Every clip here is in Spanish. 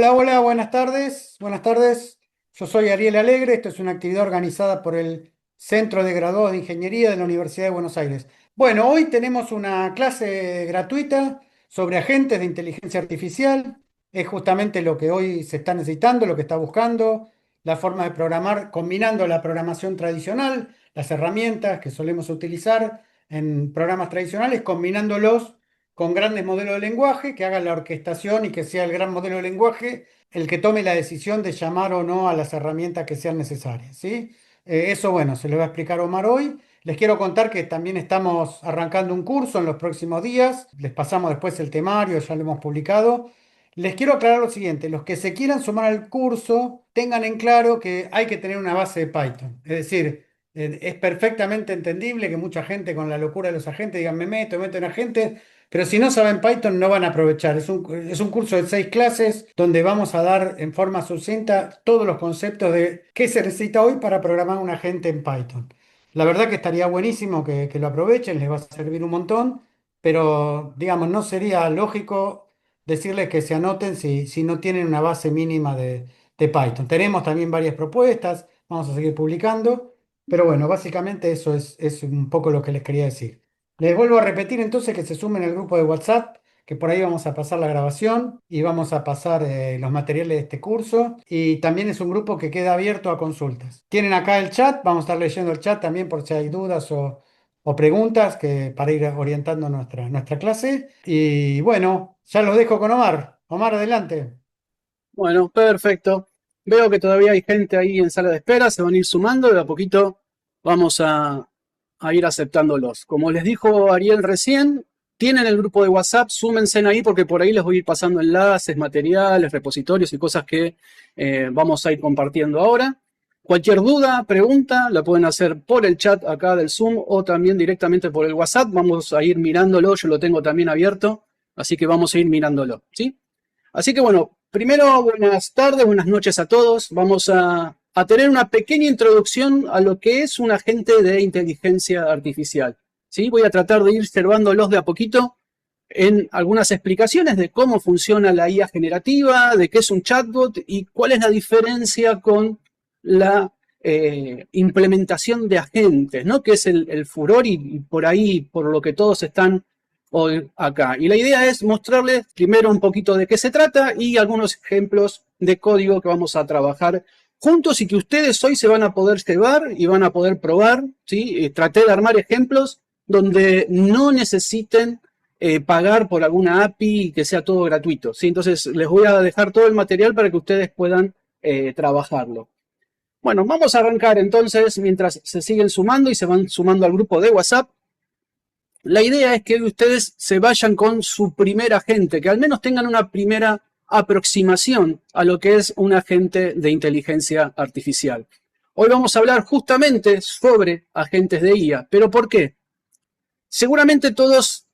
Hola, hola, buenas tardes. Buenas tardes. Yo soy Ariel Alegre. Esto es una actividad organizada por el Centro de Graduados de Ingeniería de la Universidad de Buenos Aires. Bueno, hoy tenemos una clase gratuita sobre agentes de inteligencia artificial. Es justamente lo que hoy se está necesitando, lo que está buscando, la forma de programar, combinando la programación tradicional, las herramientas que solemos utilizar en programas tradicionales, combinándolos con grandes modelos de lenguaje, que hagan la orquestación y que sea el gran modelo de lenguaje el que tome la decisión de llamar o no a las herramientas que sean necesarias, ¿sí? Eso, bueno, se lo va a explicar Omar hoy. Les quiero contar que también estamos arrancando un curso en los próximos días. Les pasamos después el temario, ya lo hemos publicado. Les quiero aclarar lo siguiente, los que se quieran sumar al curso, tengan en claro que hay que tener una base de Python. Es decir, es perfectamente entendible que mucha gente con la locura de los agentes digan, me meto en agentes, pero si no saben Python no van a aprovechar. Es un curso de 6 clases donde vamos a dar en forma sucinta todos los conceptos de qué se necesita hoy para programar un agente en Python. La verdad que estaría buenísimo que lo aprovechen, les va a servir un montón, pero digamos, no sería lógico decirles que se anoten si no tienen una base mínima de Python. Tenemos también varias propuestas, vamos a seguir publicando, pero bueno, básicamente eso es un poco lo que les quería decir. Les vuelvo a repetir entonces que se sumen al grupo de WhatsApp, que por ahí vamos a pasar la grabación y vamos a pasar los materiales de este curso. Y también es un grupo que queda abierto a consultas. Tienen acá el chat, vamos a estar leyendo el chat también por si hay dudas o preguntas para ir orientando nuestra clase. Y bueno, ya los dejo con Omar. Omar, adelante. Bueno, perfecto. Veo que todavía hay gente ahí en sala de espera, se van a ir sumando, de a poquito vamos a ir aceptándolos. Como les dijo Ariel recién, tienen el grupo de WhatsApp, súmense ahí porque por ahí les voy a ir pasando enlaces, materiales, repositorios y cosas que vamos a ir compartiendo ahora. Cualquier duda, pregunta, la pueden hacer por el chat acá del Zoom o también directamente por el WhatsApp. Vamos a ir mirándolo, yo lo tengo también abierto, así que vamos a ir mirándolo, ¿sí? Así que bueno, primero buenas tardes, buenas noches a todos. Vamos a tener una pequeña introducción a lo que es un agente de inteligencia artificial. ¿Sí? Voy a tratar de ir observándolos de a poquito en algunas explicaciones de cómo funciona la IA generativa, de qué es un chatbot y cuál es la diferencia con la implementación de agentes, ¿no? Que es el furor y por ahí, por lo que todos están hoy acá. Y la idea es mostrarles primero un poquito de qué se trata y algunos ejemplos de código que vamos a trabajar juntos y que ustedes hoy se van a poder llevar y van a poder probar. ¿Sí? Traté de armar ejemplos donde no necesiten pagar por alguna API y que sea todo gratuito. ¿Sí? Entonces les voy a dejar todo el material para que ustedes puedan trabajarlo. Bueno, vamos a arrancar entonces mientras se siguen sumando y se van sumando al grupo de WhatsApp. La idea es que ustedes se vayan con su primer agente, que al menos tengan una primera aproximación a lo que es un agente de inteligencia artificial. Hoy vamos a hablar justamente sobre agentes de IA, pero ¿por qué? Seguramente todos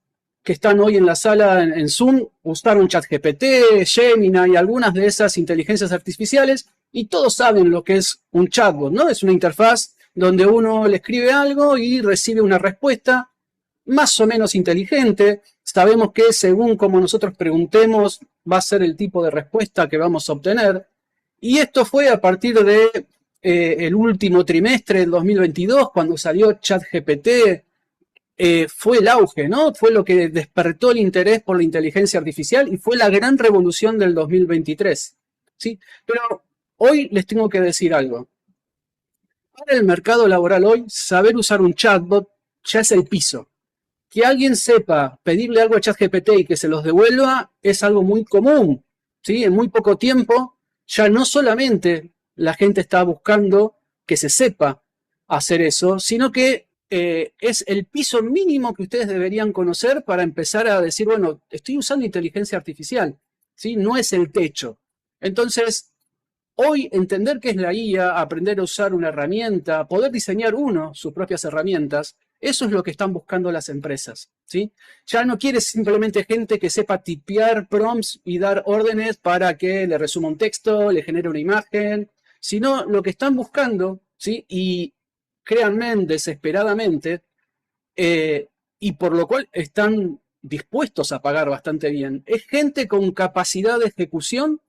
que están hoy en la sala en Zoom usaron ChatGPT, Gemini y algunas de esas inteligencias artificiales y todos saben lo que es un chatbot, ¿no? Es una interfaz donde uno le escribe algo y recibe una respuesta más o menos inteligente. Sabemos que según como nosotros preguntemos va a ser el tipo de respuesta que vamos a obtener. Y esto fue a partir de el último trimestre del 2022, cuando salió ChatGPT, fue el auge, ¿no? Fue lo que despertó el interés por la inteligencia artificial y fue la gran revolución del 2023, ¿sí? Pero hoy les tengo que decir algo. Para el mercado laboral hoy, saber usar un chatbot ya es el piso. Que alguien sepa pedirle algo a ChatGPT y que se los devuelva es algo muy común, ¿sí? En muy poco tiempo ya no solamente la gente está buscando que se sepa hacer eso, sino que es el piso mínimo que ustedes deberían conocer para empezar a decir, bueno, estoy usando inteligencia artificial, ¿sí? No es el techo. Entonces, hoy entender qué es la IA, aprender a usar una herramienta, poder diseñar uno sus propias herramientas, eso es lo que están buscando las empresas, ¿sí? Ya no quieres simplemente gente que sepa tipear prompts y dar órdenes para que le resuma un texto, le genere una imagen, sino lo que están buscando, ¿sí? Y créanme desesperadamente, y por lo cual están dispuestos a pagar bastante bien, es gente con capacidad de ejecución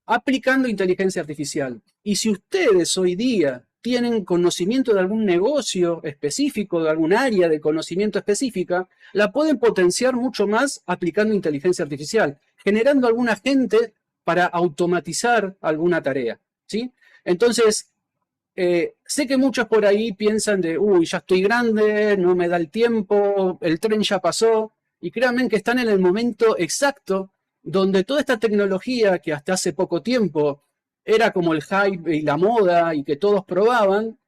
aplicando inteligencia artificial. Y si ustedes hoy día tienen conocimiento de algún negocio específico, de algún área de conocimiento específica, la pueden potenciar mucho más aplicando inteligencia artificial, generando algún agente para automatizar alguna tarea, ¿sí? Entonces, sé que muchos por ahí piensan de, uy, ya estoy grande, no me da el tiempo, el tren ya pasó, y créanme que están en el momento exacto donde toda esta tecnología que hasta hace poco tiempo era como el hype y la moda y que todos probaban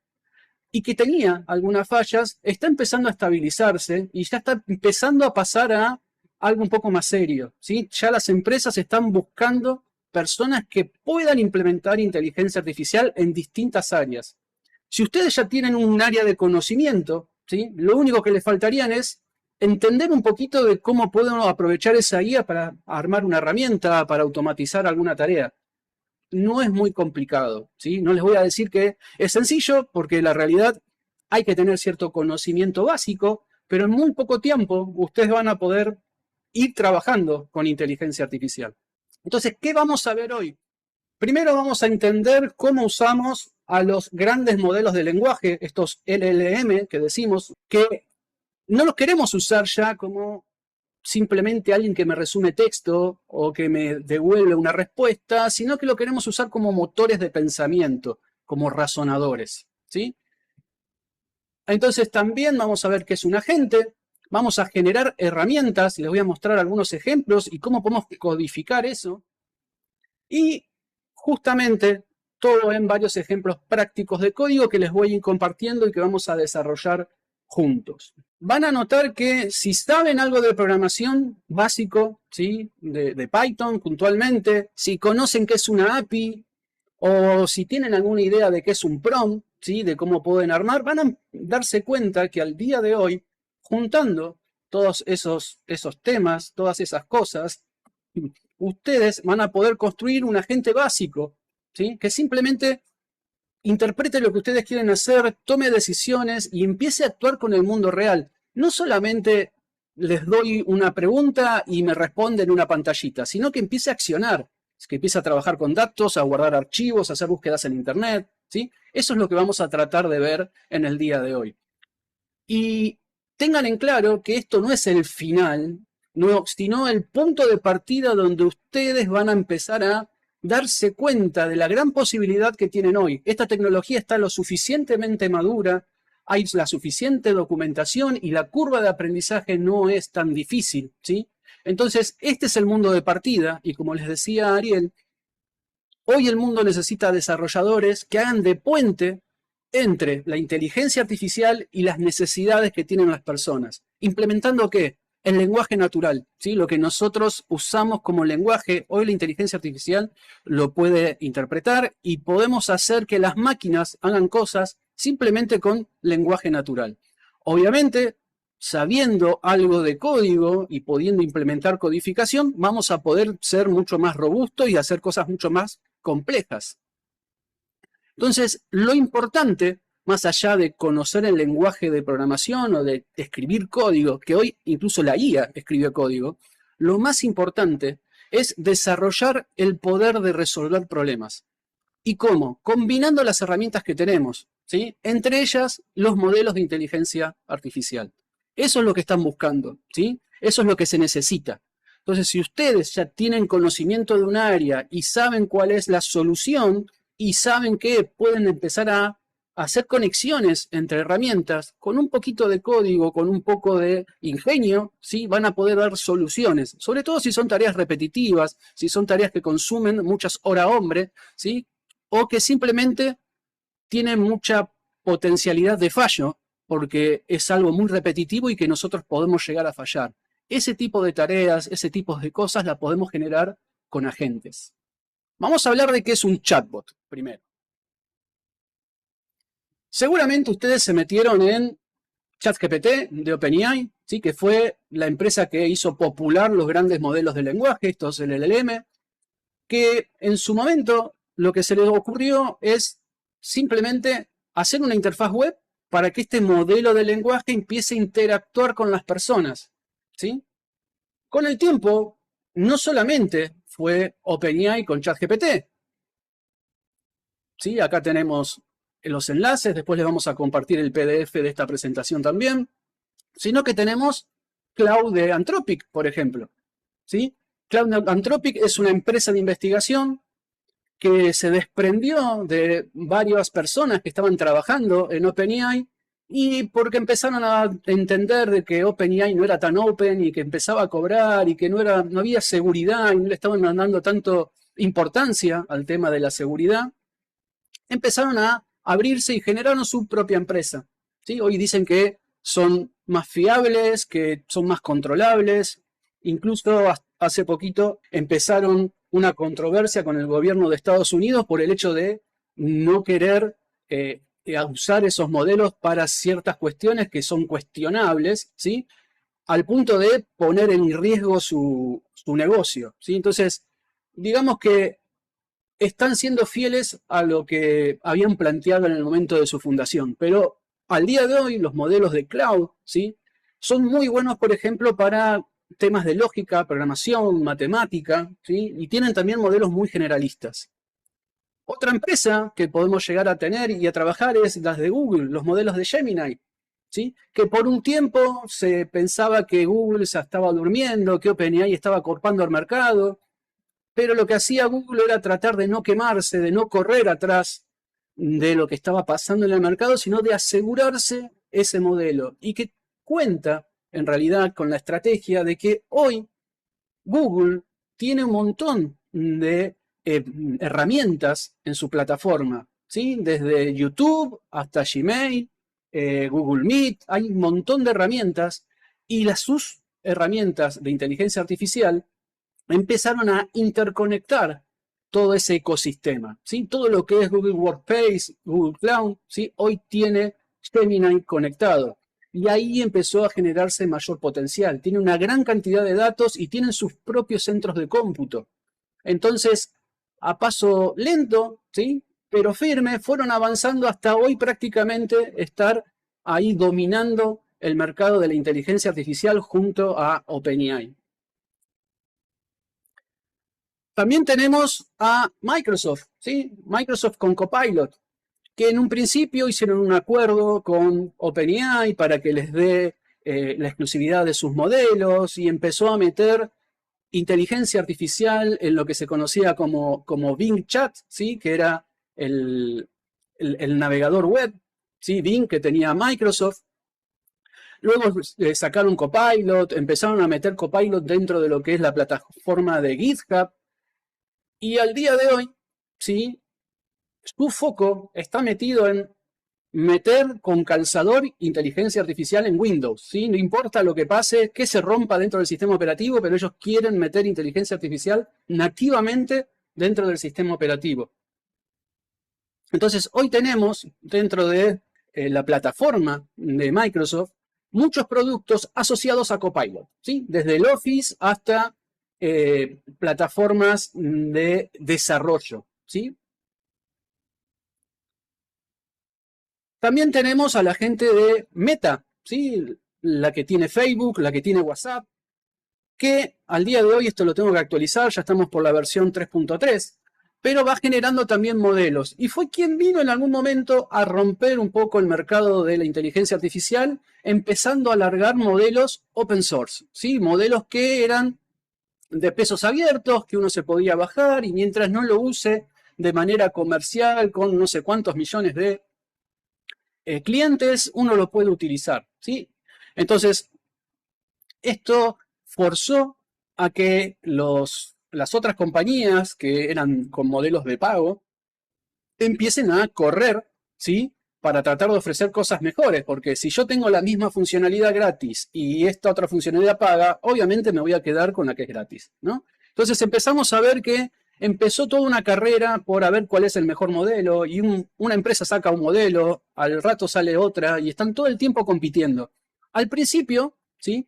y que tenía algunas fallas, está empezando a estabilizarse y ya está empezando a pasar a algo un poco más serio, ¿sí? Ya las empresas están buscando personas que puedan implementar inteligencia artificial en distintas áreas. Si ustedes ya tienen un área de conocimiento, ¿sí? Lo único que les faltarían es entender un poquito de cómo podemos aprovechar esa guía para armar una herramienta, para automatizar alguna tarea. No es muy complicado, ¿sí? No les voy a decir que es sencillo, porque la realidad hay que tener cierto conocimiento básico, pero en muy poco tiempo ustedes van a poder ir trabajando con inteligencia artificial. Entonces, ¿qué vamos a ver hoy? Primero vamos a entender cómo usamos a los grandes modelos de lenguaje, estos LLM que decimos, que no los queremos usar ya como simplemente alguien que me resume texto o que me devuelve una respuesta, sino que lo queremos usar como motores de pensamiento, como razonadores, ¿sí? Entonces también vamos a ver qué es un agente, vamos a generar herramientas, y les voy a mostrar algunos ejemplos y cómo podemos codificar eso, y justamente todo en varios ejemplos prácticos de código que les voy a ir compartiendo y que vamos a desarrollar juntos. Van a notar que si saben algo de programación básico, ¿sí? de Python puntualmente, si conocen qué es una API o si tienen alguna idea de qué es un prompt, ¿sí? de cómo pueden armar, van a darse cuenta que al día de hoy, juntando todos esos temas, todas esas cosas, ustedes van a poder construir un agente básico, ¿sí? que simplemente interprete lo que ustedes quieren hacer, tome decisiones y empiece a actuar con el mundo real. No solamente les doy una pregunta y me responden una pantallita, sino que empiece a accionar, que empiece a trabajar con datos, a guardar archivos, a hacer búsquedas en Internet, ¿sí? Eso es lo que vamos a tratar de ver en el día de hoy. Y tengan en claro que esto no es el final, no, sino el punto de partida donde ustedes van a empezar a darse cuenta de la gran posibilidad que tienen hoy. Esta tecnología está lo suficientemente madura, hay la suficiente documentación y la curva de aprendizaje no es tan difícil, ¿sí? Entonces, este es el mundo de partida y como les decía Ariel, hoy el mundo necesita desarrolladores que hagan de puente entre la inteligencia artificial y las necesidades que tienen las personas. ¿Implementando qué? El lenguaje natural, ¿sí? Lo que nosotros usamos como lenguaje, hoy la inteligencia artificial lo puede interpretar y podemos hacer que las máquinas hagan cosas simplemente con lenguaje natural. Obviamente, sabiendo algo de código y pudiendo implementar codificación, vamos a poder ser mucho más robustos y hacer cosas mucho más complejas. Entonces, lo importante, más allá de conocer el lenguaje de programación o de escribir código, que hoy incluso la IA escribe código, lo más importante es desarrollar el poder de resolver problemas. ¿Y cómo? Combinando las herramientas que tenemos, ¿sí? Entre ellas los modelos de inteligencia artificial. Eso es lo que están buscando, ¿sí? Eso es lo que se necesita. Entonces, si ustedes ya tienen conocimiento de un área y saben cuál es la solución y saben que pueden empezar a hacer conexiones entre herramientas, con un poquito de código, con un poco de ingenio, ¿sí? Van a poder dar soluciones, sobre todo si son tareas repetitivas, si son tareas que consumen muchas horas hombre, ¿sí? O que simplemente tienen mucha potencialidad de fallo, porque es algo muy repetitivo y que nosotros podemos llegar a fallar. Ese tipo de tareas, ese tipo de cosas la podemos generar con agentes. Vamos a hablar de qué es un chatbot primero. Seguramente ustedes se metieron en ChatGPT de OpenAI, ¿sí? que fue la empresa que hizo popular los grandes modelos de lenguaje, estos LLM, que en su momento lo que se les ocurrió es simplemente hacer una interfaz web para que este modelo de lenguaje empiece a interactuar con las personas, ¿sí? Con el tiempo, no solamente fue OpenAI con ChatGPT. ¿Sí? Acá tenemos los enlaces, después les vamos a compartir el PDF de esta presentación también. Sino que tenemos Cloud de Anthropic, por ejemplo. ¿Sí? Cloud Anthropic es una empresa de investigación que se desprendió de varias personas que estaban trabajando en OpenAI y porque empezaron a entender de que OpenAI no era tan open y que empezaba a cobrar y que no había seguridad y no le estaban dando tanto importancia al tema de la seguridad, empezaron a abrirse y generaron su propia empresa. ¿Sí? Hoy dicen que son más fiables, que son más controlables. Incluso hace poquito empezaron una controversia con el gobierno de Estados Unidos por el hecho de no querer usar esos modelos para ciertas cuestiones que son cuestionables, ¿sí? Al punto de poner en riesgo su negocio, ¿sí? Entonces, digamos que están siendo fieles a lo que habían planteado en el momento de su fundación, pero al día de hoy los modelos de cloud, ¿sí? Son muy buenos, por ejemplo, para temas de lógica, programación, matemática, ¿sí? Y tienen también modelos muy generalistas. Otra empresa que podemos llegar a tener y a trabajar es las de Google, los modelos de Gemini, ¿sí? Que por un tiempo se pensaba que Google se estaba durmiendo, que OpenAI estaba cortando el mercado, pero lo que hacía Google era tratar de no quemarse, de no correr atrás de lo que estaba pasando en el mercado, sino de asegurarse ese modelo y que cuenta en realidad con la estrategia de que hoy Google tiene un montón de herramientas en su plataforma, ¿sí? Desde YouTube hasta Gmail, Google Meet, hay un montón de herramientas y sus herramientas de inteligencia artificial empezaron a interconectar todo ese ecosistema, ¿sí? Todo lo que es Google Workspace, Google Cloud, ¿sí? Hoy tiene Gemini conectado. Y ahí empezó a generarse mayor potencial. Tiene una gran cantidad de datos y tienen sus propios centros de cómputo. Entonces, a paso lento, ¿sí? Pero firme, fueron avanzando hasta hoy prácticamente estar ahí dominando el mercado de la inteligencia artificial junto a OpenAI. También tenemos a Microsoft, ¿sí? Microsoft con Copilot, que en un principio hicieron un acuerdo con OpenAI para que les dé la exclusividad de sus modelos y empezó a meter inteligencia artificial en lo que se conocía como Bing Chat, ¿sí? Que era el navegador web, ¿sí? Bing que tenía Microsoft. Luego sacaron Copilot, empezaron a meter Copilot dentro de lo que es la plataforma de GitHub. Y al día de hoy, ¿sí? Su foco está metido en meter con calzador inteligencia artificial en Windows, ¿sí? No importa lo que pase, que se rompa dentro del sistema operativo, pero ellos quieren meter inteligencia artificial nativamente dentro del sistema operativo. Entonces, hoy tenemos dentro de la plataforma de Microsoft muchos productos asociados a Copilot, ¿sí? Desde el Office hasta plataformas de desarrollo, ¿sí? También tenemos a la gente de Meta, ¿sí? La que tiene Facebook, la que tiene WhatsApp, que al día de hoy, esto lo tengo que actualizar, ya estamos por la versión 3.3, pero va generando también modelos. Y fue quien vino en algún momento a romper un poco el mercado de la inteligencia artificial, empezando a alargar modelos open source, ¿sí? Modelos que eran de pesos abiertos, que uno se podía bajar y mientras no lo use de manera comercial con no sé cuántos millones de clientes, uno lo puede utilizar, ¿sí? Entonces, esto forzó a que las otras compañías que eran con modelos de pago empiecen a correr, ¿sí? Para tratar de ofrecer cosas mejores, porque si yo tengo la misma funcionalidad gratis y esta otra funcionalidad paga, obviamente me voy a quedar con la que es gratis, ¿no? Entonces empezamos a ver que empezó toda una carrera por a ver cuál es el mejor modelo y una empresa saca un modelo, al rato sale otra y están todo el tiempo compitiendo. Al principio, ¿sí?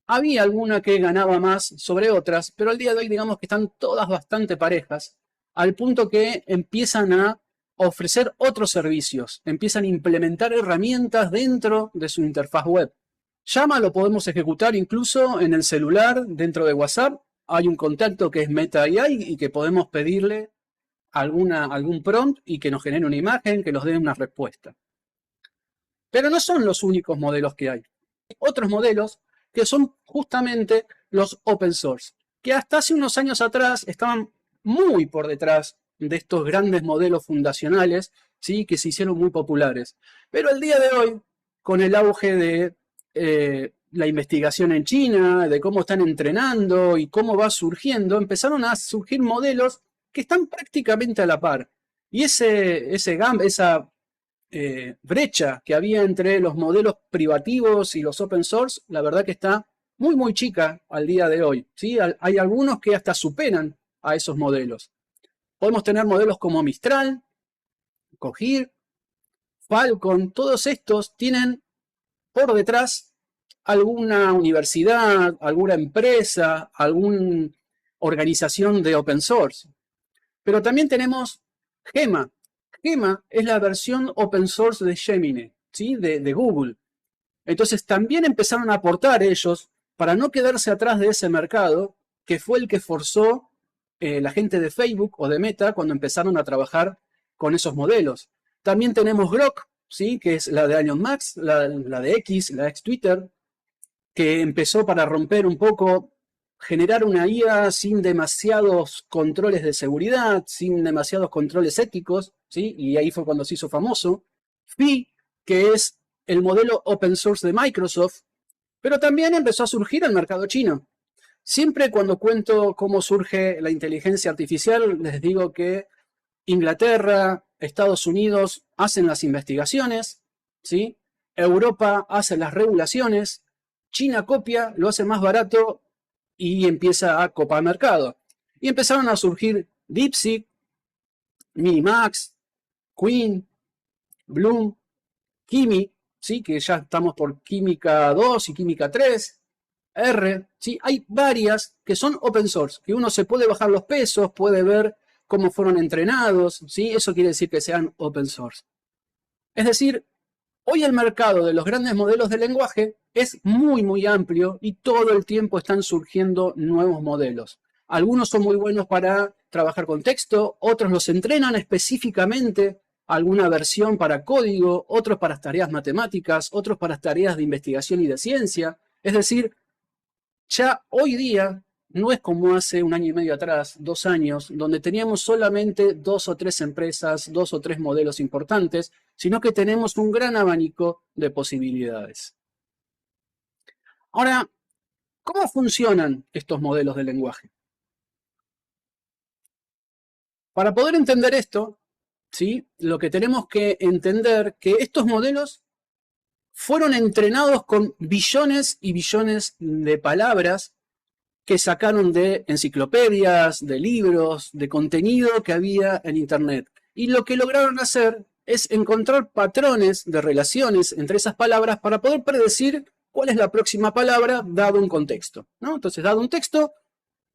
Había alguna que ganaba más sobre otras, pero al día de hoy digamos que están todas bastante parejas, al punto que empiezan a ofrecer otros servicios, empiezan a implementar herramientas dentro de su interfaz web. Llama lo podemos ejecutar incluso en el celular dentro de WhatsApp, hay un contacto que es Meta AI y que podemos pedirle algún prompt y que nos genere una imagen, que nos dé una respuesta. Pero no son los únicos modelos que hay. Hay otros modelos que son justamente los open source, que hasta hace unos años atrás estaban muy por detrás de estos grandes modelos fundacionales, ¿sí? Que se hicieron muy populares. Pero el día de hoy, con el auge de la investigación en China, de cómo están entrenando y cómo va surgiendo, empezaron a surgir modelos que están prácticamente a la par. Y esa brecha que había entre los modelos privativos y los open source, la verdad que está muy, muy chica al día de hoy. ¿Sí? Hay algunos que hasta superan a esos modelos. Podemos tener modelos como Mistral, Cohere, Falcon, todos estos tienen por detrás alguna universidad, alguna empresa, alguna organización de open source. Pero también tenemos Gema. Gema es la versión open source de Gemini, ¿sí? de Google. Entonces también empezaron a aportar ellos para no quedarse atrás de ese mercado, que fue el que forzó la gente de Facebook o de Meta cuando empezaron a trabajar con esos modelos. También tenemos Grok, ¿sí? Que es la de Elon Musk, la de X, la ex Twitter, que empezó para romper un poco, generar una IA sin demasiados controles de seguridad, sin demasiados controles éticos, ¿sí? Y ahí fue cuando se hizo famoso. Phi, que es el modelo open source de Microsoft, pero también empezó a surgir el mercado chino. Siempre cuando cuento cómo surge la inteligencia artificial, les digo que Inglaterra, Estados Unidos hacen las investigaciones, ¿sí? Europa hace las regulaciones, China copia, lo hace más barato y empieza a copar mercado. Y empezaron a surgir DeepSeek, Minimax, Queen, Bloom, Kimi, ¿sí? Que ya estamos por Química 2 y Química 3, R, ¿sí? Hay varias que son open source, que uno se puede bajar los pesos, puede ver cómo fueron entrenados, ¿sí? Eso quiere decir que sean open source. Es decir, hoy el mercado de los grandes modelos de lenguaje es muy, muy amplio y todo el tiempo están surgiendo nuevos modelos. Algunos son muy buenos para trabajar con texto, otros los entrenan específicamente alguna versión para código, otros para tareas matemáticas, otros para tareas de investigación y de ciencia. Es decir, ya hoy día no es como hace un año y medio atrás, 2 años, donde teníamos solamente 2 o 3 empresas, 2 o 3 modelos importantes, sino que tenemos un gran abanico de posibilidades. Ahora, ¿cómo funcionan estos modelos de lenguaje? Para poder entender esto, ¿sí? Lo que tenemos que entender que estos modelos fueron entrenados con billones y billones de palabras que sacaron de enciclopedias, de libros, de contenido que había en Internet. Y lo que lograron hacer es encontrar patrones de relaciones entre esas palabras para poder predecir cuál es la próxima palabra dado un contexto, ¿no? Entonces, dado un texto,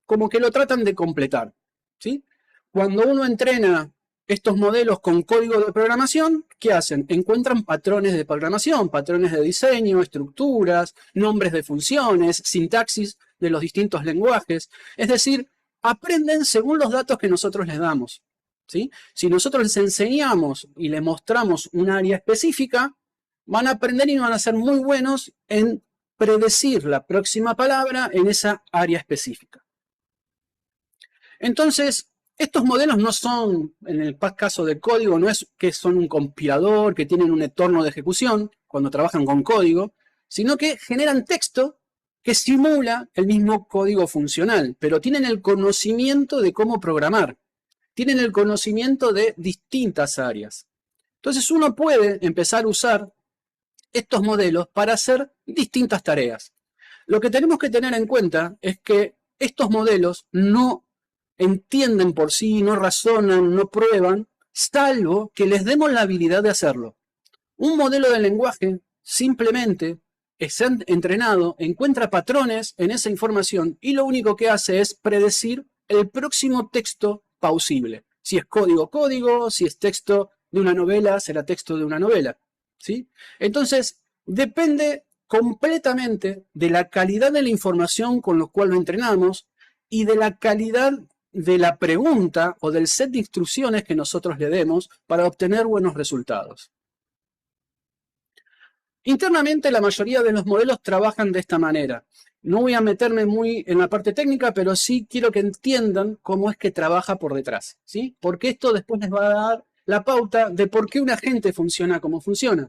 como que lo tratan de completar, ¿sí? Cuando uno entrena estos modelos con código de programación, ¿qué hacen? Encuentran patrones de programación, patrones de diseño, estructuras, nombres de funciones, sintaxis de los distintos lenguajes. Es decir, aprenden según los datos que nosotros les damos, ¿sí? Si nosotros les enseñamos y les mostramos un área específica, van a aprender y van a ser muy buenos en predecir la próxima palabra en esa área específica. Entonces, estos modelos no son, en el caso de código, no es que son un compilador, que tienen un entorno de ejecución cuando trabajan con código, sino que generan texto que simula el mismo código funcional, pero tienen el conocimiento de cómo programar, tienen el conocimiento de distintas áreas. Entonces uno puede empezar a usar estos modelos para hacer distintas tareas. Lo que tenemos que tener en cuenta es que estos modelos no entienden por sí, no razonan, no prueban, salvo que les demos la habilidad de hacerlo. Un modelo de lenguaje simplemente está entrenado, encuentra patrones en esa información y lo único que hace es predecir el próximo texto plausible. Si es código, código, si es texto de una novela, será texto de una novela, ¿sí? Entonces, depende completamente de la calidad de la información con la cual lo entrenamos y de la calidad de la pregunta o del set de instrucciones que nosotros le demos para obtener buenos resultados. Internamente la mayoría de los modelos trabajan de esta manera. No voy a meterme muy en la parte técnica, pero sí quiero que entiendan cómo es que trabaja por detrás, ¿sí? Porque esto después les va a dar la pauta de por qué un agente funciona como funciona.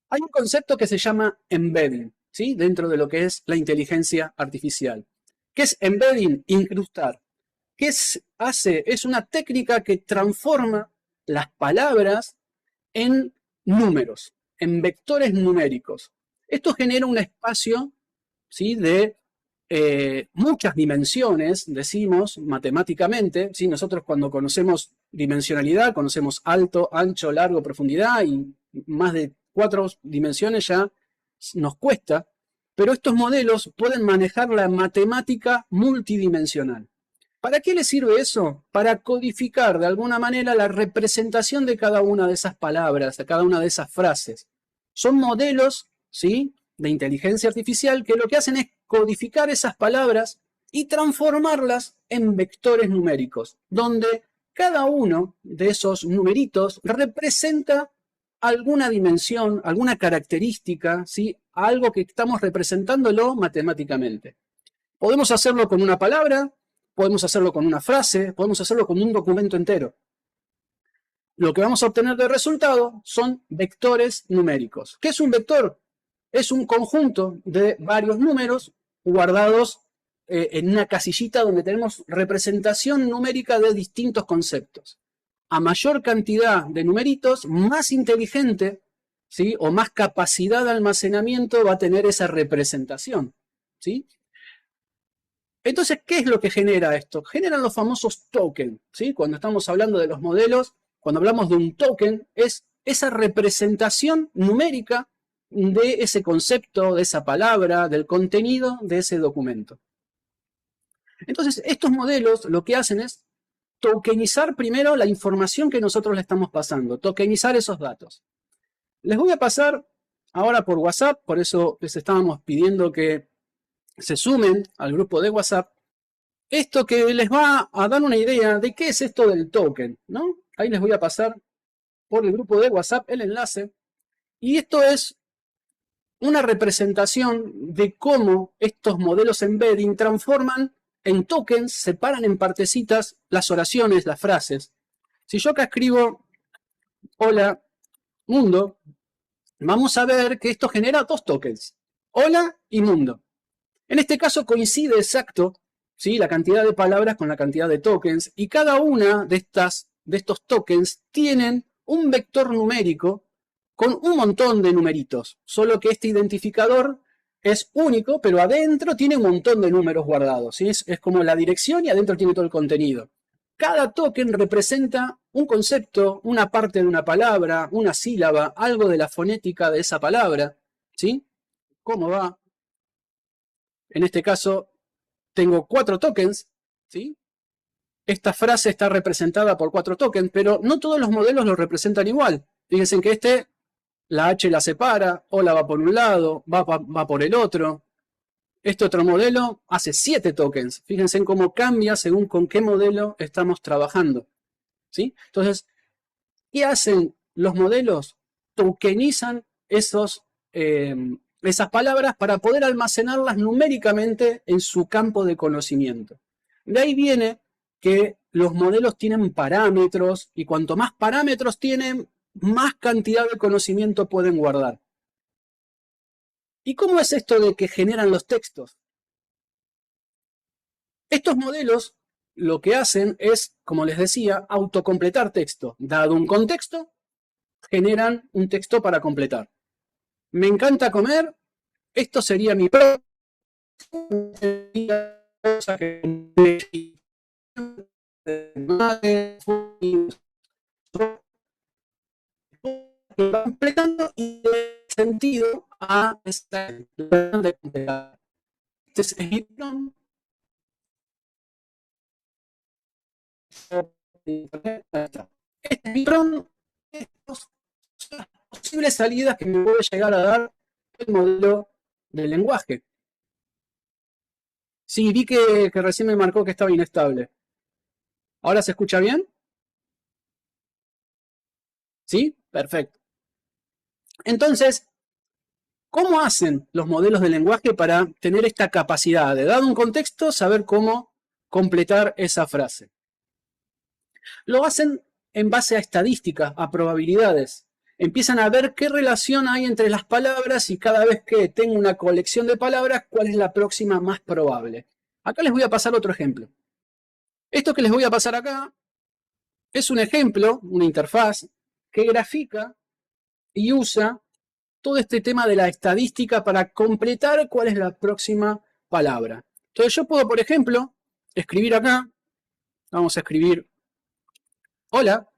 Hay un concepto que se llama embedding, ¿sí? Dentro de lo que es la inteligencia artificial. ¿Qué es embedding? Incrustar. ¿Qué hace? Es una técnica que transforma las palabras en números, en vectores numéricos. Esto genera un espacio, ¿sí? De muchas dimensiones, decimos matemáticamente. ¿Sí? Nosotros cuando conocemos dimensionalidad, conocemos alto, ancho, largo, profundidad y más de 4 dimensiones ya nos cuesta, pero estos modelos pueden manejar la matemática multidimensional. ¿Para qué les sirve eso? Para codificar de alguna manera la representación de cada una de esas palabras, de cada una de esas frases. Son modelos, ¿sí?, de inteligencia artificial que lo que hacen es codificar esas palabras y transformarlas en vectores numéricos, donde cada uno de esos numeritos representa alguna dimensión, alguna característica, ¿sí?, algo que estamos representándolo matemáticamente. Podemos hacerlo con una palabra, podemos hacerlo con una frase, podemos hacerlo con un documento entero. Lo que vamos a obtener de resultado son vectores numéricos. ¿Qué es un vector? Es un conjunto de varios números guardados en una casillita donde tenemos representación numérica de distintos conceptos. A mayor cantidad de numeritos, más inteligente, ¿sí?, o más capacidad de almacenamiento va a tener esa representación, ¿sí? Entonces, ¿qué es lo que genera esto? Generan los famosos tokens, ¿sí? Cuando estamos hablando de los modelos, cuando hablamos de un token, es esa representación numérica de ese concepto, de esa palabra, del contenido de ese documento. Entonces, estos modelos lo que hacen es tokenizar primero la información que nosotros le estamos pasando, tokenizar esos datos. Les voy a pasar ahora por WhatsApp, por eso les estábamos pidiendo que se sumen al grupo de WhatsApp, esto que les va a dar una idea de qué es esto del token, ¿no? Ahí les voy a pasar por el grupo de WhatsApp el enlace. Y esto es una representación de cómo estos modelos embedding transforman en tokens, separan en partecitas las oraciones, las frases. Si yo acá escribo hola mundo, vamos a ver que esto genera 2 tokens, hola y mundo. En este caso coincide exacto, ¿sí?, la cantidad de palabras con la cantidad de tokens, y cada una de estos tokens tienen un vector numérico con un montón de numeritos, solo que este identificador es único, pero adentro tiene un montón de números guardados, ¿sí? Es como la dirección y adentro tiene todo el contenido. Cada token representa un concepto, una parte de una palabra, una sílaba, algo de la fonética de esa palabra, ¿sí? ¿Cómo va? En este caso, tengo 4 tokens, ¿sí? Esta frase está representada por 4 tokens, pero no todos los modelos lo representan igual. Fíjense que la H la separa, o la va por un lado, va por el otro. Este otro modelo hace 7 tokens. Fíjense en cómo cambia según con qué modelo estamos trabajando, ¿sí? Entonces, ¿qué hacen los modelos? Tokenizan esas palabras para poder almacenarlas numéricamente en su campo de conocimiento. De ahí viene que los modelos tienen parámetros y cuanto más parámetros tienen, más cantidad de conocimiento pueden guardar. ¿Y cómo es esto de que generan los textos? Estos modelos lo que hacen es, como les decía, autocompletar texto. Dado un contexto, generan un texto para completar. Me encanta comer, esto sería mi propia completando y de sentido a esta de completar. Este es el prompt. Este es mi prompt. Estas son las posibles salidas que me puede llegar a dar el modelo del lenguaje. Sí, vi que recién me marcó que estaba inestable. ¿Ahora se escucha bien? ¿Sí? Perfecto. Entonces, ¿cómo hacen los modelos de lenguaje para tener esta capacidad de, dado un contexto, saber cómo completar esa frase? Lo hacen en base a estadísticas, a probabilidades. Empiezan a ver qué relación hay entre las palabras y cada vez que tengo una colección de palabras, cuál es la próxima más probable. Acá les voy a pasar otro ejemplo. Esto que les voy a pasar acá es un ejemplo, una interfaz, que grafica y usa todo este tema de la estadística para completar cuál es la próxima palabra. Entonces yo puedo, por ejemplo, escribir acá, vamos a escribir hola,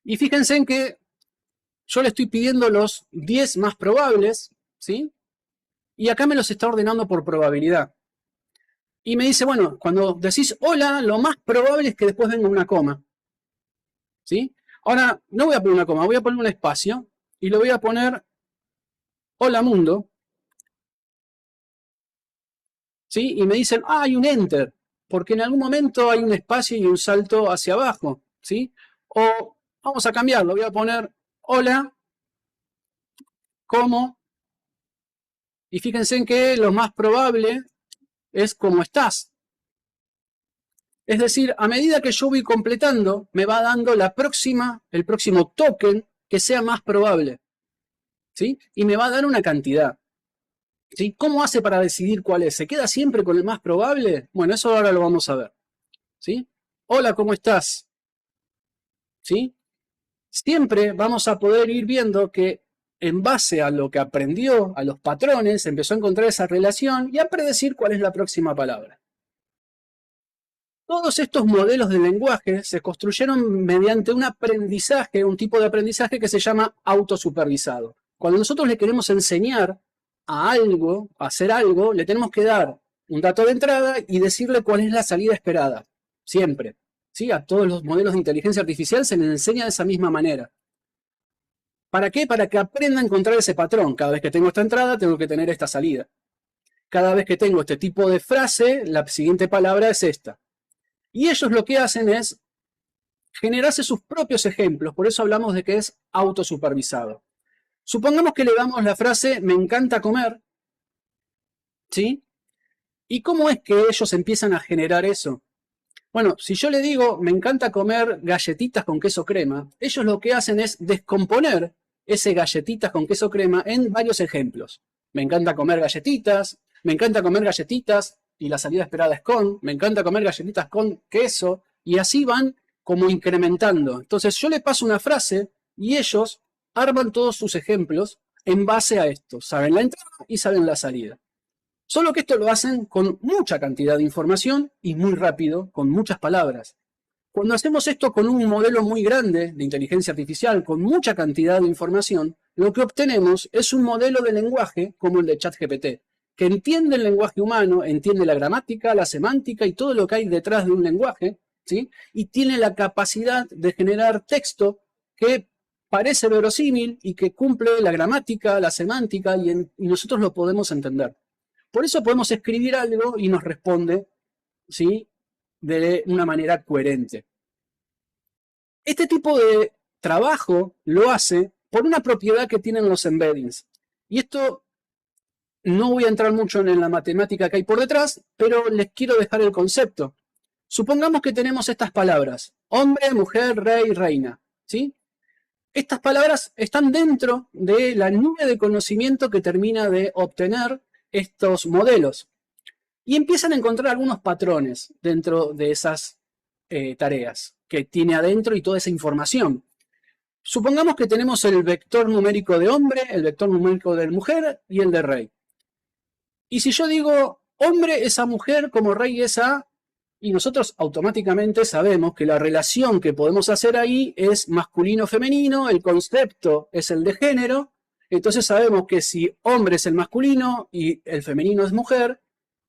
y fíjense en que yo le estoy pidiendo los 10 más probables, ¿sí? Y acá me los está ordenando por probabilidad. Y me dice, bueno, cuando decís hola, lo más probable es que después venga una coma, ¿sí? Ahora, no voy a poner una coma, voy a poner un espacio y lo voy a poner hola mundo, ¿sí? Y me dicen, ah, hay un enter, porque en algún momento hay un espacio y un salto hacia abajo, ¿sí? O vamos a cambiarlo, voy a poner hola, como, y fíjense en que lo más probable es cómo estás. Es decir, a medida que yo voy completando, me va dando el próximo token que sea más probable, ¿sí? Y me va a dar una cantidad, ¿sí? ¿Cómo hace para decidir cuál es? ¿Se queda siempre con el más probable? Bueno, eso ahora lo vamos a ver, ¿sí? Hola, ¿cómo estás? ¿Sí? Siempre vamos a poder ir viendo que en base a lo que aprendió, a los patrones, empezó a encontrar esa relación y a predecir cuál es la próxima palabra. Todos estos modelos de lenguaje se construyeron mediante un aprendizaje, un tipo de aprendizaje que se llama autosupervisado. Cuando nosotros le queremos enseñar a algo, a hacer algo, le tenemos que dar un dato de entrada y decirle cuál es la salida esperada. Siempre. ¿Sí? A todos los modelos de inteligencia artificial se les enseña de esa misma manera. ¿Para qué? Para que aprenda a encontrar ese patrón. Cada vez que tengo esta entrada, tengo que tener esta salida. Cada vez que tengo este tipo de frase, la siguiente palabra es esta. Y ellos lo que hacen es generarse sus propios ejemplos, por eso hablamos de que es autosupervisado. Supongamos que le damos la frase me encanta comer, ¿sí? ¿Y cómo es que ellos empiezan a generar eso? Bueno, si yo le digo me encanta comer galletitas con queso crema, ellos lo que hacen es descomponer ese galletitas con queso crema en varios ejemplos. Me encanta comer galletitas, me encanta comer galletitas y la salida esperada es con, me encanta comer galletitas con queso y así van como incrementando. Entonces yo le paso una frase y ellos arman todos sus ejemplos en base a esto. Saben la entrada y saben la salida. Solo que esto lo hacen con mucha cantidad de información y muy rápido, con muchas palabras. Cuando hacemos esto con un modelo muy grande de inteligencia artificial, con mucha cantidad de información, lo que obtenemos es un modelo de lenguaje como el de ChatGPT, que entiende el lenguaje humano, entiende la gramática, la semántica y todo lo que hay detrás de un lenguaje, ¿sí? Y tiene la capacidad de generar texto que parece verosímil y que cumple la gramática, la semántica y nosotros lo podemos entender. Por eso podemos escribir algo y nos responde, ¿sí? De una manera coherente. Este tipo de trabajo lo hace por una propiedad que tienen los embeddings. Y esto no voy a entrar mucho en la matemática que hay por detrás, pero les quiero dejar el concepto. Supongamos que tenemos estas palabras, hombre, mujer, rey, reina, ¿sí? Estas palabras están dentro de la nube de conocimiento que termina de obtener estos modelos y empiezan a encontrar algunos patrones dentro de esas tareas que tiene adentro y toda esa información. Supongamos que tenemos el vector numérico de hombre, el vector numérico de mujer y el de rey. Y si yo digo hombre es a mujer como rey es a, y nosotros automáticamente sabemos que la relación que podemos hacer ahí es masculino-femenino, el concepto es el de género, entonces sabemos que si hombre es el masculino y el femenino es mujer,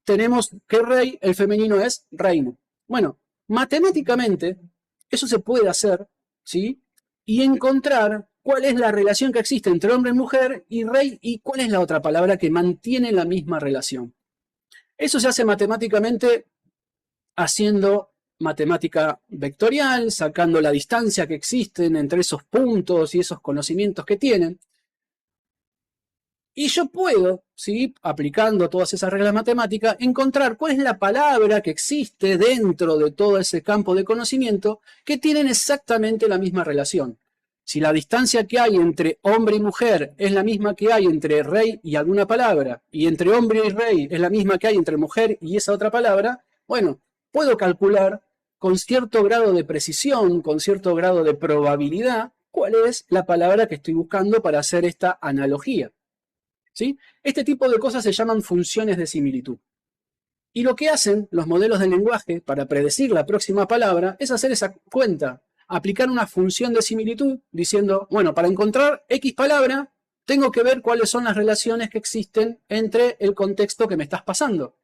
tenemos que rey, el femenino es reino. Bueno, matemáticamente eso se puede hacer, ¿sí? Y encontrar cuál es la relación que existe entre hombre y mujer y rey y cuál es la otra palabra que mantiene la misma relación. Eso se hace matemáticamente haciendo matemática vectorial, sacando la distancia que existen entre esos puntos y esos conocimientos que tienen. Y yo puedo, ¿sí?, aplicando todas esas reglas matemáticas, encontrar cuál es la palabra que existe dentro de todo ese campo de conocimiento que tienen exactamente la misma relación. Si la distancia que hay entre hombre y mujer es la misma que hay entre rey y alguna palabra, y entre hombre y rey es la misma que hay entre mujer y esa otra palabra, bueno, puedo calcular con cierto grado de precisión, con cierto grado de probabilidad, cuál es la palabra que estoy buscando para hacer esta analogía. ¿Sí? Este tipo de cosas se llaman funciones de similitud. Y lo que hacen los modelos de lenguaje para predecir la próxima palabra es hacer esa cuenta, aplicar una función de similitud diciendo, bueno, para encontrar X palabra, tengo que ver cuáles son las relaciones que existen entre el contexto que me estás pasando.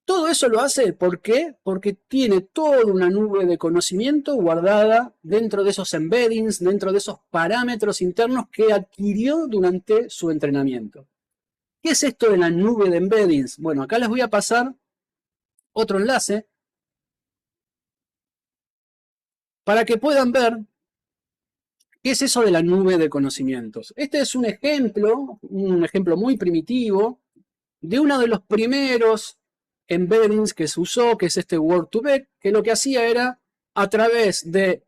Todo eso lo hace, ¿por qué? Porque tiene toda una nube de conocimiento guardada dentro de esos embeddings, dentro de esos parámetros internos que adquirió durante su entrenamiento. ¿Qué es esto de la nube de embeddings? Bueno, acá les voy a pasar otro enlace para que puedan ver qué es eso de la nube de conocimientos. Este es un ejemplo muy primitivo de uno de los primeros embeddings que se usó, que es este Word2Vec, que lo que hacía era, a través de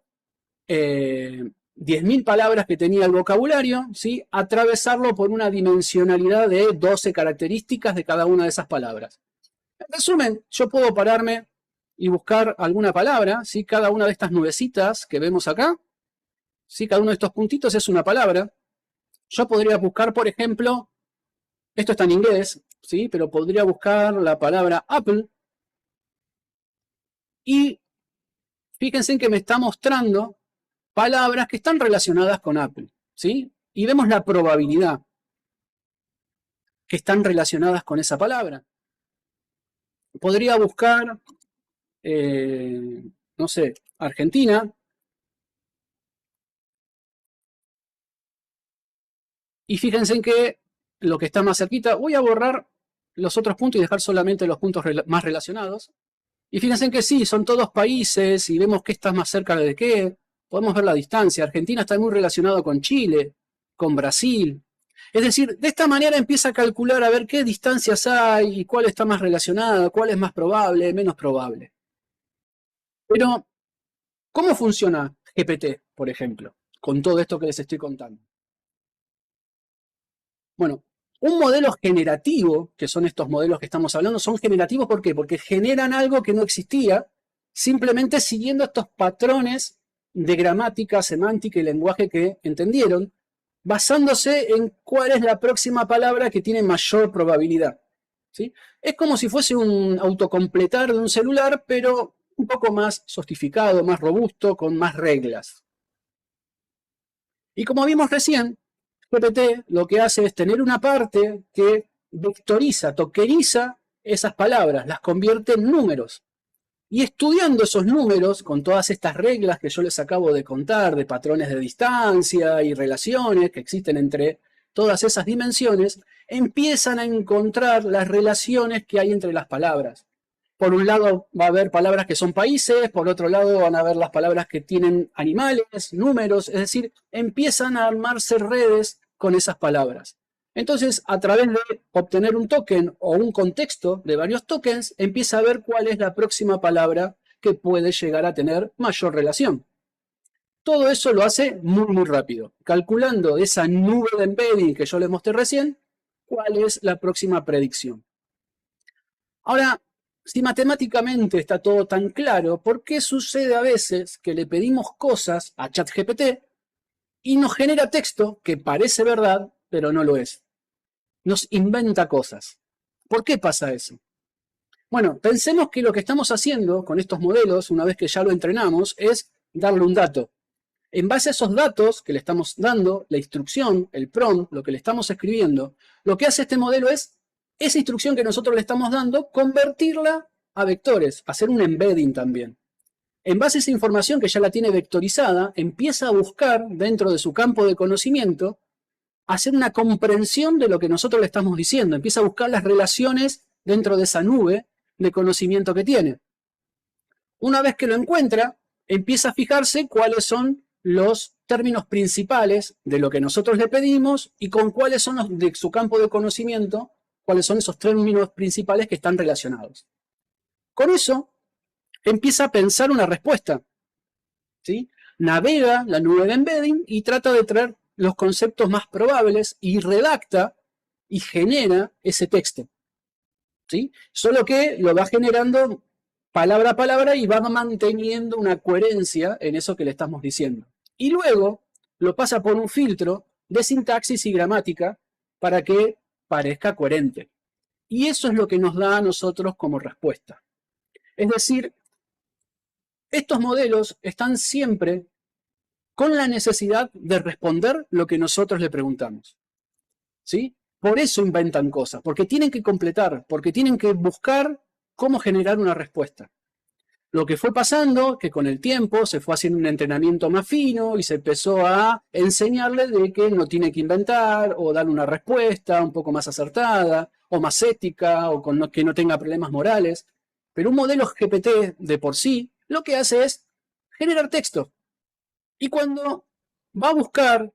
10.000 palabras que tenía el vocabulario, ¿sí?, atravesarlo por una dimensionalidad de 12 características de cada una de esas palabras. En resumen, yo puedo pararme y buscar alguna palabra, ¿sí?, cada una de estas nubecitas que vemos acá, ¿sí?, cada uno de estos puntitos es una palabra. Yo podría buscar, por ejemplo, esto está en inglés, ¿sí?, pero podría buscar la palabra Apple y fíjense en que me está mostrando palabras que están relacionadas con Apple, ¿sí? Y vemos la probabilidad que están relacionadas con esa palabra. Podría buscar, no sé, Argentina, y fíjense en que lo que está más cerquita, voy a borrar los otros puntos y dejar solamente los puntos más relacionados. Y fíjense en que sí, son todos países y vemos qué está más cerca de qué. Podemos ver la distancia. Argentina está muy relacionado con Chile, con Brasil. Es decir, de esta manera empieza a calcular a ver qué distancias hay y cuál está más relacionada, cuál es más probable, menos probable. Pero, ¿cómo funciona GPT, por ejemplo, con todo esto que les estoy contando? Bueno, un modelo generativo, que son estos modelos que estamos hablando, son generativos ¿por qué? Porque generan algo que no existía, simplemente siguiendo estos patrones de gramática, semántica y lenguaje que entendieron, basándose en cuál es la próxima palabra que tiene mayor probabilidad. ¿Sí? Es como si fuese un autocompletar de un celular, pero un poco más sofisticado, más robusto, con más reglas. Y como vimos recién, GPT lo que hace es tener una parte que vectoriza, tokeniza esas palabras, las convierte en números. Y estudiando esos números, con todas estas reglas que yo les acabo de contar, de patrones de distancia y relaciones que existen entre todas esas dimensiones, empiezan a encontrar las relaciones que hay entre las palabras. Por un lado va a haber palabras que son países, por otro lado van a haber las palabras que tienen animales, números, es decir, empiezan a armarse redes con esas palabras. Entonces, a través de obtener un token o un contexto de varios tokens, empieza a ver cuál es la próxima palabra que puede llegar a tener mayor relación. Todo eso lo hace muy, muy rápido, calculando esa nube de embedding que yo les mostré recién, cuál es la próxima predicción. Ahora, si matemáticamente está todo tan claro, ¿por qué sucede a veces que le pedimos cosas a ChatGPT y nos genera texto que parece verdad, pero no lo es? Nos inventa cosas. ¿Por qué pasa eso? Bueno, pensemos que lo que estamos haciendo con estos modelos, una vez que ya lo entrenamos, es darle un dato. En base a esos datos que le estamos dando, la instrucción, el prompt, lo que le estamos escribiendo, lo que hace este modelo es esa instrucción que nosotros le estamos dando, convertirla a vectores, hacer un embedding también. En base a esa información que ya la tiene vectorizada, empieza a buscar dentro de su campo de conocimiento hacer una comprensión de lo que nosotros le estamos diciendo, empieza a buscar las relaciones dentro de esa nube de conocimiento que tiene. Una vez que lo encuentra, empieza a fijarse cuáles son los términos principales de lo que nosotros le pedimos y con cuáles son los de su campo de conocimiento, cuáles son esos términos principales que están relacionados. Con eso, empieza a pensar una respuesta, ¿sí? Navega la nube de embedding y trata de traer los conceptos más probables y redacta y genera ese texto, ¿sí? Solo que lo va generando palabra a palabra y va manteniendo una coherencia en eso que le estamos diciendo. Y luego lo pasa por un filtro de sintaxis y gramática para que parezca coherente. Y eso es lo que nos da a nosotros como respuesta. Es decir, estos modelos están siempre con la necesidad de responder lo que nosotros le preguntamos, ¿sí? Por eso inventan cosas, porque tienen que completar, porque tienen que buscar cómo generar una respuesta. Lo que fue pasando, que con el tiempo se fue haciendo un entrenamiento más fino y se empezó a enseñarle de que no tiene que inventar o dar una respuesta un poco más acertada o más ética o que no tenga problemas morales. Pero un modelo GPT de por sí lo que hace es generar texto. Y cuando va a buscar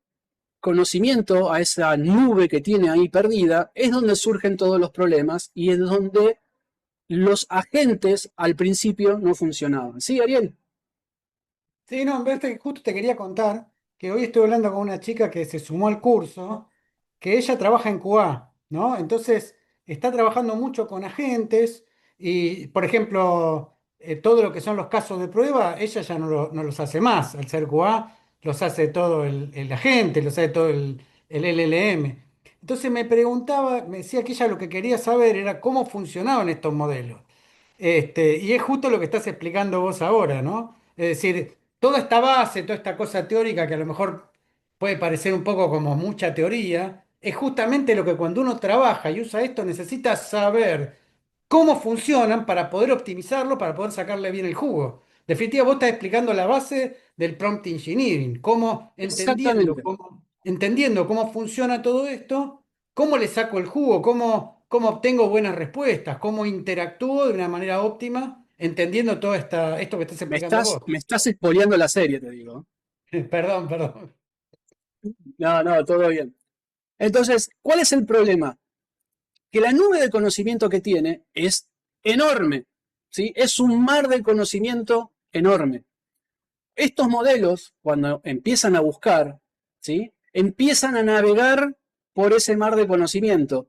conocimiento a esa nube que tiene ahí perdida, es donde surgen todos los problemas y es donde los agentes al principio no funcionaban. ¿Sí, Ariel? Sí, no, en vez de, justo te quería contar que hoy estoy hablando con una chica que se sumó al curso, que ella trabaja en QA, ¿no? Entonces está trabajando mucho con agentes y, por ejemplo, todo lo que son los casos de prueba, ella ya no los hace más. Al ser QA, los hace todo el agente, los hace todo el LLM. Entonces me preguntaba, me decía que ella lo que quería saber era cómo funcionaban estos modelos. Y es justo lo que estás explicando vos ahora, ¿no? Es decir, toda esta base, toda esta cosa teórica que a lo mejor puede parecer un poco como mucha teoría, es justamente lo que cuando uno trabaja y usa esto necesita saber cómo funcionan para poder optimizarlo, para poder sacarle bien el jugo. En definitiva, vos estás explicando la base del prompt engineering, Exactamente. entendiendo cómo funciona todo esto, cómo le saco el jugo, cómo obtengo buenas respuestas, cómo interactúo de una manera óptima, entendiendo esto que estás explicando vos. Me estás spoileando la serie, te digo. Perdón, perdón. No, no, todo bien. Entonces, ¿cuál es el problema? Que la nube de conocimiento que tiene es enorme, ¿sí? Es un mar de conocimiento enorme. Estos modelos, cuando empiezan a buscar, ¿sí? Empiezan a navegar por ese mar de conocimiento,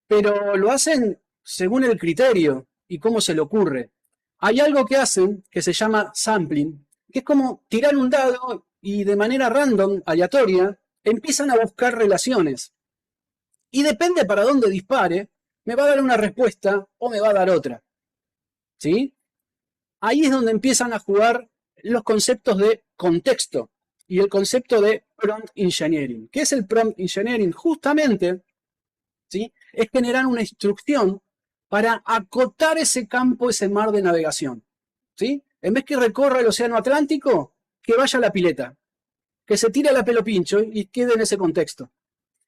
pero lo hacen según el criterio y cómo se le ocurre. Hay algo que hacen que se llama sampling, que es como tirar un dado y de manera random, aleatoria, empiezan a buscar relaciones. Y depende para dónde dispare, me va a dar una respuesta o me va a dar otra. ¿Sí? Ahí es donde empiezan a jugar los conceptos de contexto y el concepto de prompt engineering. ¿Qué es el prompt engineering? Justamente, ¿sí? Es generar una instrucción para acotar ese campo, ese mar de navegación. ¿Sí? En vez que recorra el océano Atlántico, que vaya a la pileta, que se tire a la pelo pincho y quede en ese contexto.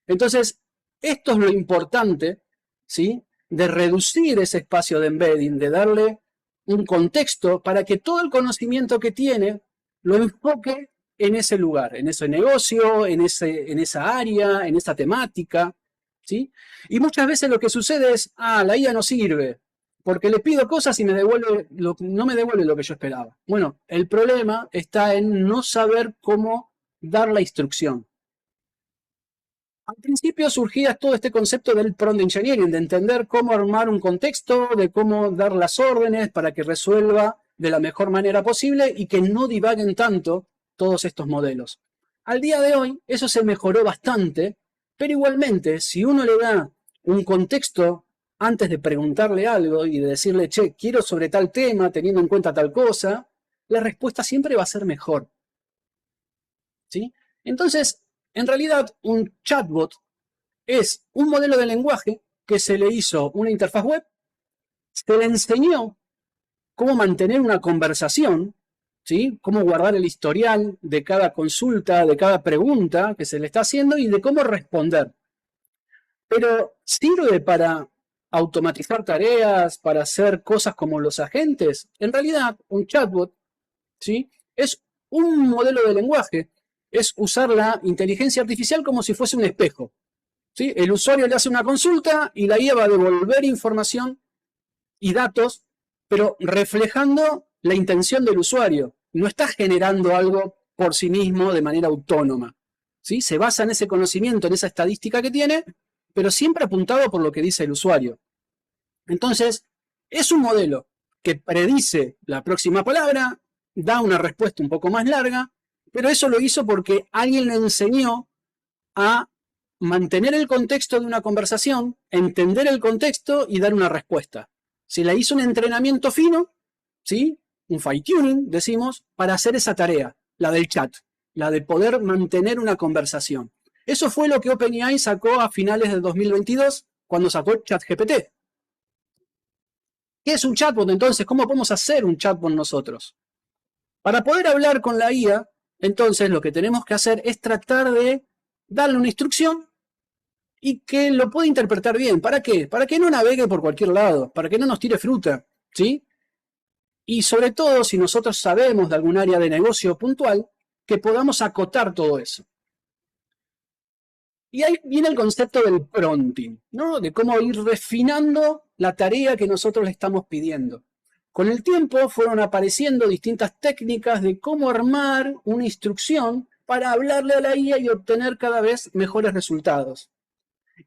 Entonces, esto es lo importante, ¿sí? De reducir ese espacio de embedding, de darle un contexto para que todo el conocimiento que tiene lo enfoque en ese lugar, en ese negocio, en esa área, en esa temática, ¿sí? Y muchas veces lo que sucede es, la IA no sirve, porque le pido cosas y no me devuelve lo que yo esperaba. Bueno, el problema está en no saber cómo dar la instrucción. Al principio surgía todo este concepto del prompt engineering, de entender cómo armar un contexto, de cómo dar las órdenes para que resuelva de la mejor manera posible y que no divaguen tanto todos estos modelos. Al día de hoy eso se mejoró bastante, pero igualmente si uno le da un contexto antes de preguntarle algo y de decirle, che, quiero sobre tal tema, teniendo en cuenta tal cosa, la respuesta siempre va a ser mejor. ¿Sí? Entonces, en realidad, un chatbot es un modelo de lenguaje que se le hizo una interfaz web, se le enseñó cómo mantener una conversación, ¿sí? Cómo guardar el historial de cada consulta, de cada pregunta que se le está haciendo y de cómo responder. Pero ¿sirve para automatizar tareas, para hacer cosas como los agentes? En realidad, un chatbot, ¿sí? Es un modelo de lenguaje, es usar la inteligencia artificial como si fuese un espejo. ¿Sí? El usuario le hace una consulta y la IA va a devolver información y datos, pero reflejando la intención del usuario. No está generando algo por sí mismo de manera autónoma. ¿Sí? Se basa en ese conocimiento, en esa estadística que tiene, pero siempre apuntado por lo que dice el usuario. Entonces, es un modelo que predice la próxima palabra, da una respuesta un poco más larga, pero eso lo hizo porque alguien le enseñó a mantener el contexto de una conversación, entender el contexto y dar una respuesta. Se le hizo un entrenamiento fino, ¿sí? Un fine tuning, decimos, para hacer esa tarea, la del chat, la de poder mantener una conversación. Eso fue lo que OpenAI sacó a finales del 2022 cuando sacó ChatGPT. ¿Qué es un chatbot entonces? ¿Cómo podemos hacer un chatbot nosotros? Para poder hablar con la IA, entonces lo que tenemos que hacer es tratar de darle una instrucción y que lo pueda interpretar bien. ¿Para qué? Para que no navegue por cualquier lado, para que no nos tire fruta, ¿sí? Y sobre todo, si nosotros sabemos de algún área de negocio puntual, que podamos acotar todo eso. Y ahí viene el concepto del prompting, ¿no? De cómo ir refinando la tarea que nosotros le estamos pidiendo. Con el tiempo fueron apareciendo distintas técnicas de cómo armar una instrucción para hablarle a la IA y obtener cada vez mejores resultados.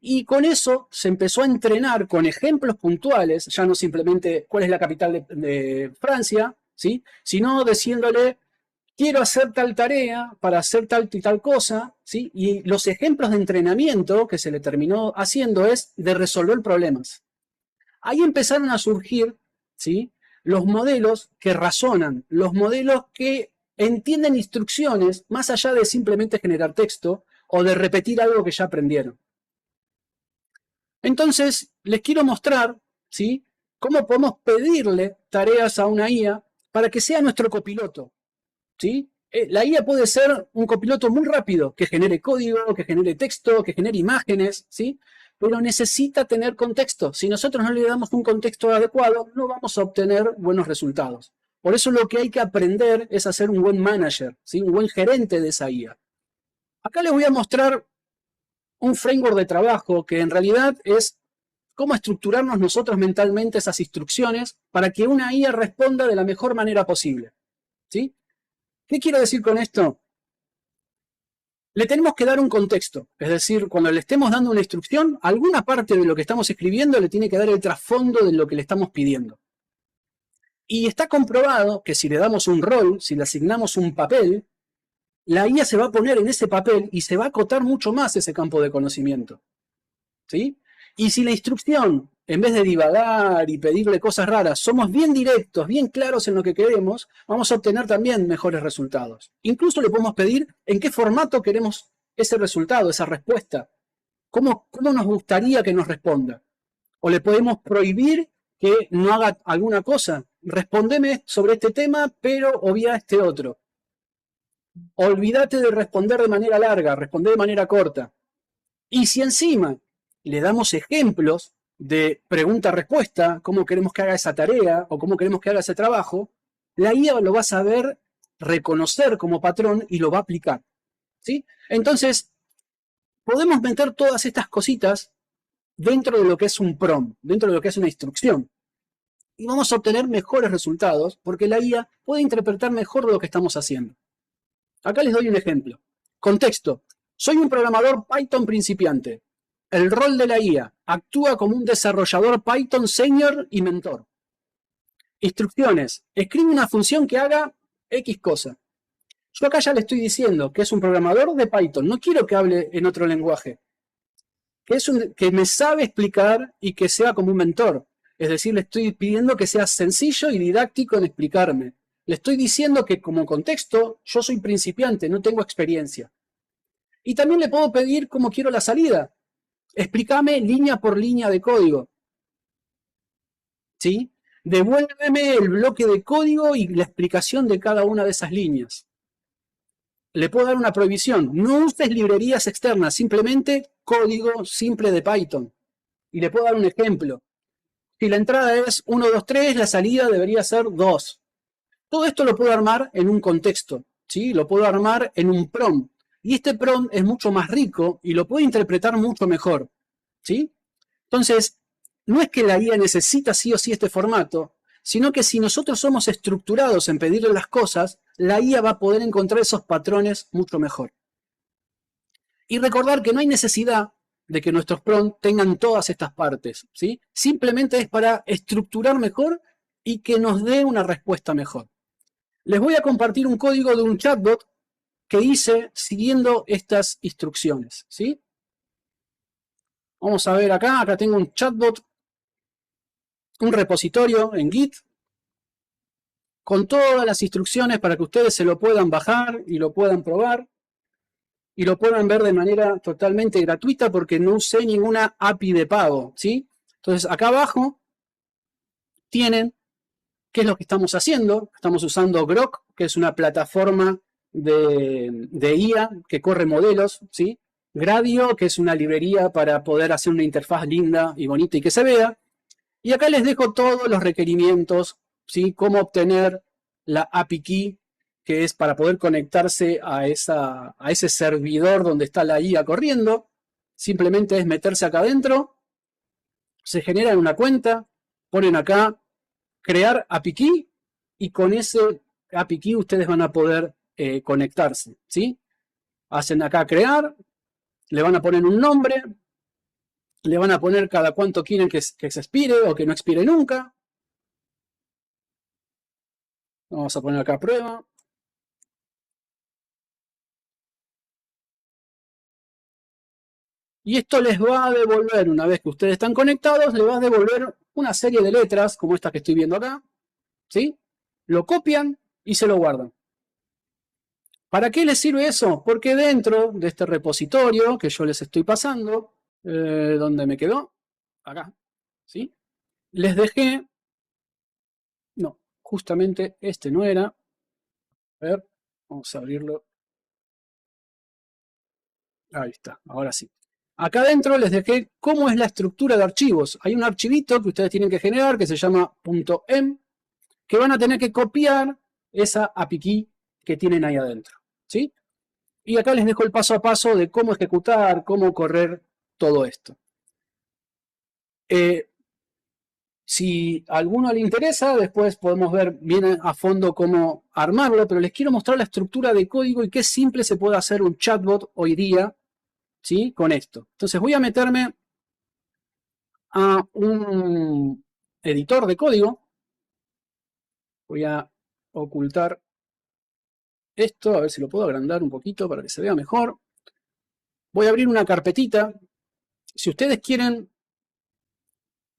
Y con eso se empezó a entrenar con ejemplos puntuales, ya no simplemente cuál es la capital de Francia, ¿sí? Sino diciéndole, quiero hacer tal tarea para hacer tal y tal cosa, ¿sí? Y los ejemplos de entrenamiento que se le terminó haciendo es de resolver problemas. Ahí empezaron a surgir, ¿sí? Los modelos que razonan, los modelos que entienden instrucciones más allá de simplemente generar texto o de repetir algo que ya aprendieron. Entonces, les quiero mostrar, ¿sí? Cómo podemos pedirle tareas a una IA para que sea nuestro copiloto, ¿sí? La IA puede ser un copiloto muy rápido, que genere código, que genere texto, que genere imágenes, ¿sí? Pero necesita tener contexto. Si nosotros no le damos un contexto adecuado, no vamos a obtener buenos resultados. Por eso lo que hay que aprender es hacer un buen manager, ¿sí? Un buen gerente de esa IA. Acá les voy a mostrar un framework de trabajo que en realidad es cómo estructurarnos nosotros mentalmente esas instrucciones para que una IA responda de la mejor manera posible. ¿Sí? ¿Qué quiero decir con esto? Le tenemos que dar un contexto, es decir, cuando le estemos dando una instrucción, alguna parte de lo que estamos escribiendo le tiene que dar el trasfondo de lo que le estamos pidiendo. Y está comprobado que si le damos un rol, si le asignamos un papel, la IA se va a poner en ese papel y se va a acotar mucho más ese campo de conocimiento. ¿Sí? Y si la instrucción, en vez de divagar y pedirle cosas raras, somos bien directos, bien claros en lo que queremos, vamos a obtener también mejores resultados. Incluso le podemos pedir en qué formato queremos ese resultado, esa respuesta. ¿Cómo nos gustaría que nos responda? O le podemos prohibir que no haga alguna cosa. Respondeme sobre este tema, pero obvia este otro. Olvídate de responder de manera larga, responder de manera corta. Y si encima le damos ejemplos de pregunta-respuesta, cómo queremos que haga esa tarea o cómo queremos que haga ese trabajo, la IA lo va a saber reconocer como patrón y lo va a aplicar. ¿Sí? Entonces, podemos meter todas estas cositas dentro de lo que es un prompt, dentro de lo que es una instrucción. Y vamos a obtener mejores resultados porque la IA puede interpretar mejor lo que estamos haciendo. Acá les doy un ejemplo. Contexto. Soy un programador Python principiante. El rol de la IA. Actúa como un desarrollador Python senior y mentor. Instrucciones. Escribe una función que haga X cosa. Yo acá ya le estoy diciendo que es un programador de Python. No quiero que hable en otro lenguaje. Que me sabe explicar y que sea como un mentor. Es decir, le estoy pidiendo que sea sencillo y didáctico en explicarme. Le estoy diciendo que como contexto yo soy principiante, no tengo experiencia. Y también le puedo pedir cómo quiero la salida. Explícame línea por línea de código. ¿Sí? devuélveme el bloque de código y la explicación de cada una de esas líneas. Le puedo dar una prohibición. No uses librerías externas, simplemente código simple de Python. Y le puedo dar un ejemplo. Si la entrada es 1, 2, 3, la salida debería ser 2. Todo esto lo puedo armar en un contexto, ¿sí? Lo puedo armar en un prompt. Y este prompt es mucho más rico y lo puedo interpretar mucho mejor, ¿sí? Entonces, no es que la guía necesita sí o sí este formato, sino que si nosotros somos estructurados en pedirle las cosas, la IA va a poder encontrar esos patrones mucho mejor. Y recordar que no hay necesidad de que nuestros prompts tengan todas estas partes, ¿sí? Simplemente es para estructurar mejor y que nos dé una respuesta mejor. Les voy a compartir un código de un chatbot que hice siguiendo estas instrucciones, ¿sí? Vamos a ver acá tengo un chatbot, un repositorio en Git, con todas las instrucciones para que ustedes se lo puedan bajar y lo puedan probar y lo puedan ver de manera totalmente gratuita porque no usé ninguna API de pago, ¿sí? Entonces acá abajo tienen qué es lo que estamos haciendo. Estamos usando Grok, que es una plataforma de IA que corre modelos, ¿sí? Gradio, que es una librería para poder hacer una interfaz linda y bonita y que se vea. Y acá les dejo todos los requerimientos, ¿sí? Cómo obtener la API key, que es para poder conectarse a ese servidor donde está la IA corriendo. Simplemente es meterse acá adentro, se genera una cuenta, ponen acá crear API key y con ese API key ustedes van a poder conectarse, ¿sí? Hacen acá crear, le van a poner un nombre, le van a poner cada cuánto quieren que se expire o que no expire nunca. Vamos a poner acá prueba. Y esto les va a devolver, una vez que ustedes están conectados, les va a devolver una serie de letras, como esta que estoy viendo acá, ¿sí? Lo copian y se lo guardan. ¿Para qué les sirve eso? Porque dentro de este repositorio que yo les estoy pasando, ¿dónde me quedó? Acá, ¿sí? Les dejé, no, justamente este no era. A ver, vamos a abrirlo. Ahí está, ahora sí. Acá adentro les dejé cómo es la estructura de archivos. Hay un archivito que ustedes tienen que generar que se llama .m, que van a tener que copiar esa API key que tienen ahí adentro, ¿sí? Y acá les dejo el paso a paso de cómo ejecutar, cómo correr todo esto. Si a alguno le interesa, después podemos ver bien a fondo cómo armarlo, pero les quiero mostrar la estructura de código y qué simple se puede hacer un chatbot hoy día, ¿sí? Con esto. Entonces voy a meterme a un editor de código. Voy a ocultar esto, a ver si lo puedo agrandar un poquito para que se vea mejor. Voy a abrir una carpetita. Si ustedes quieren,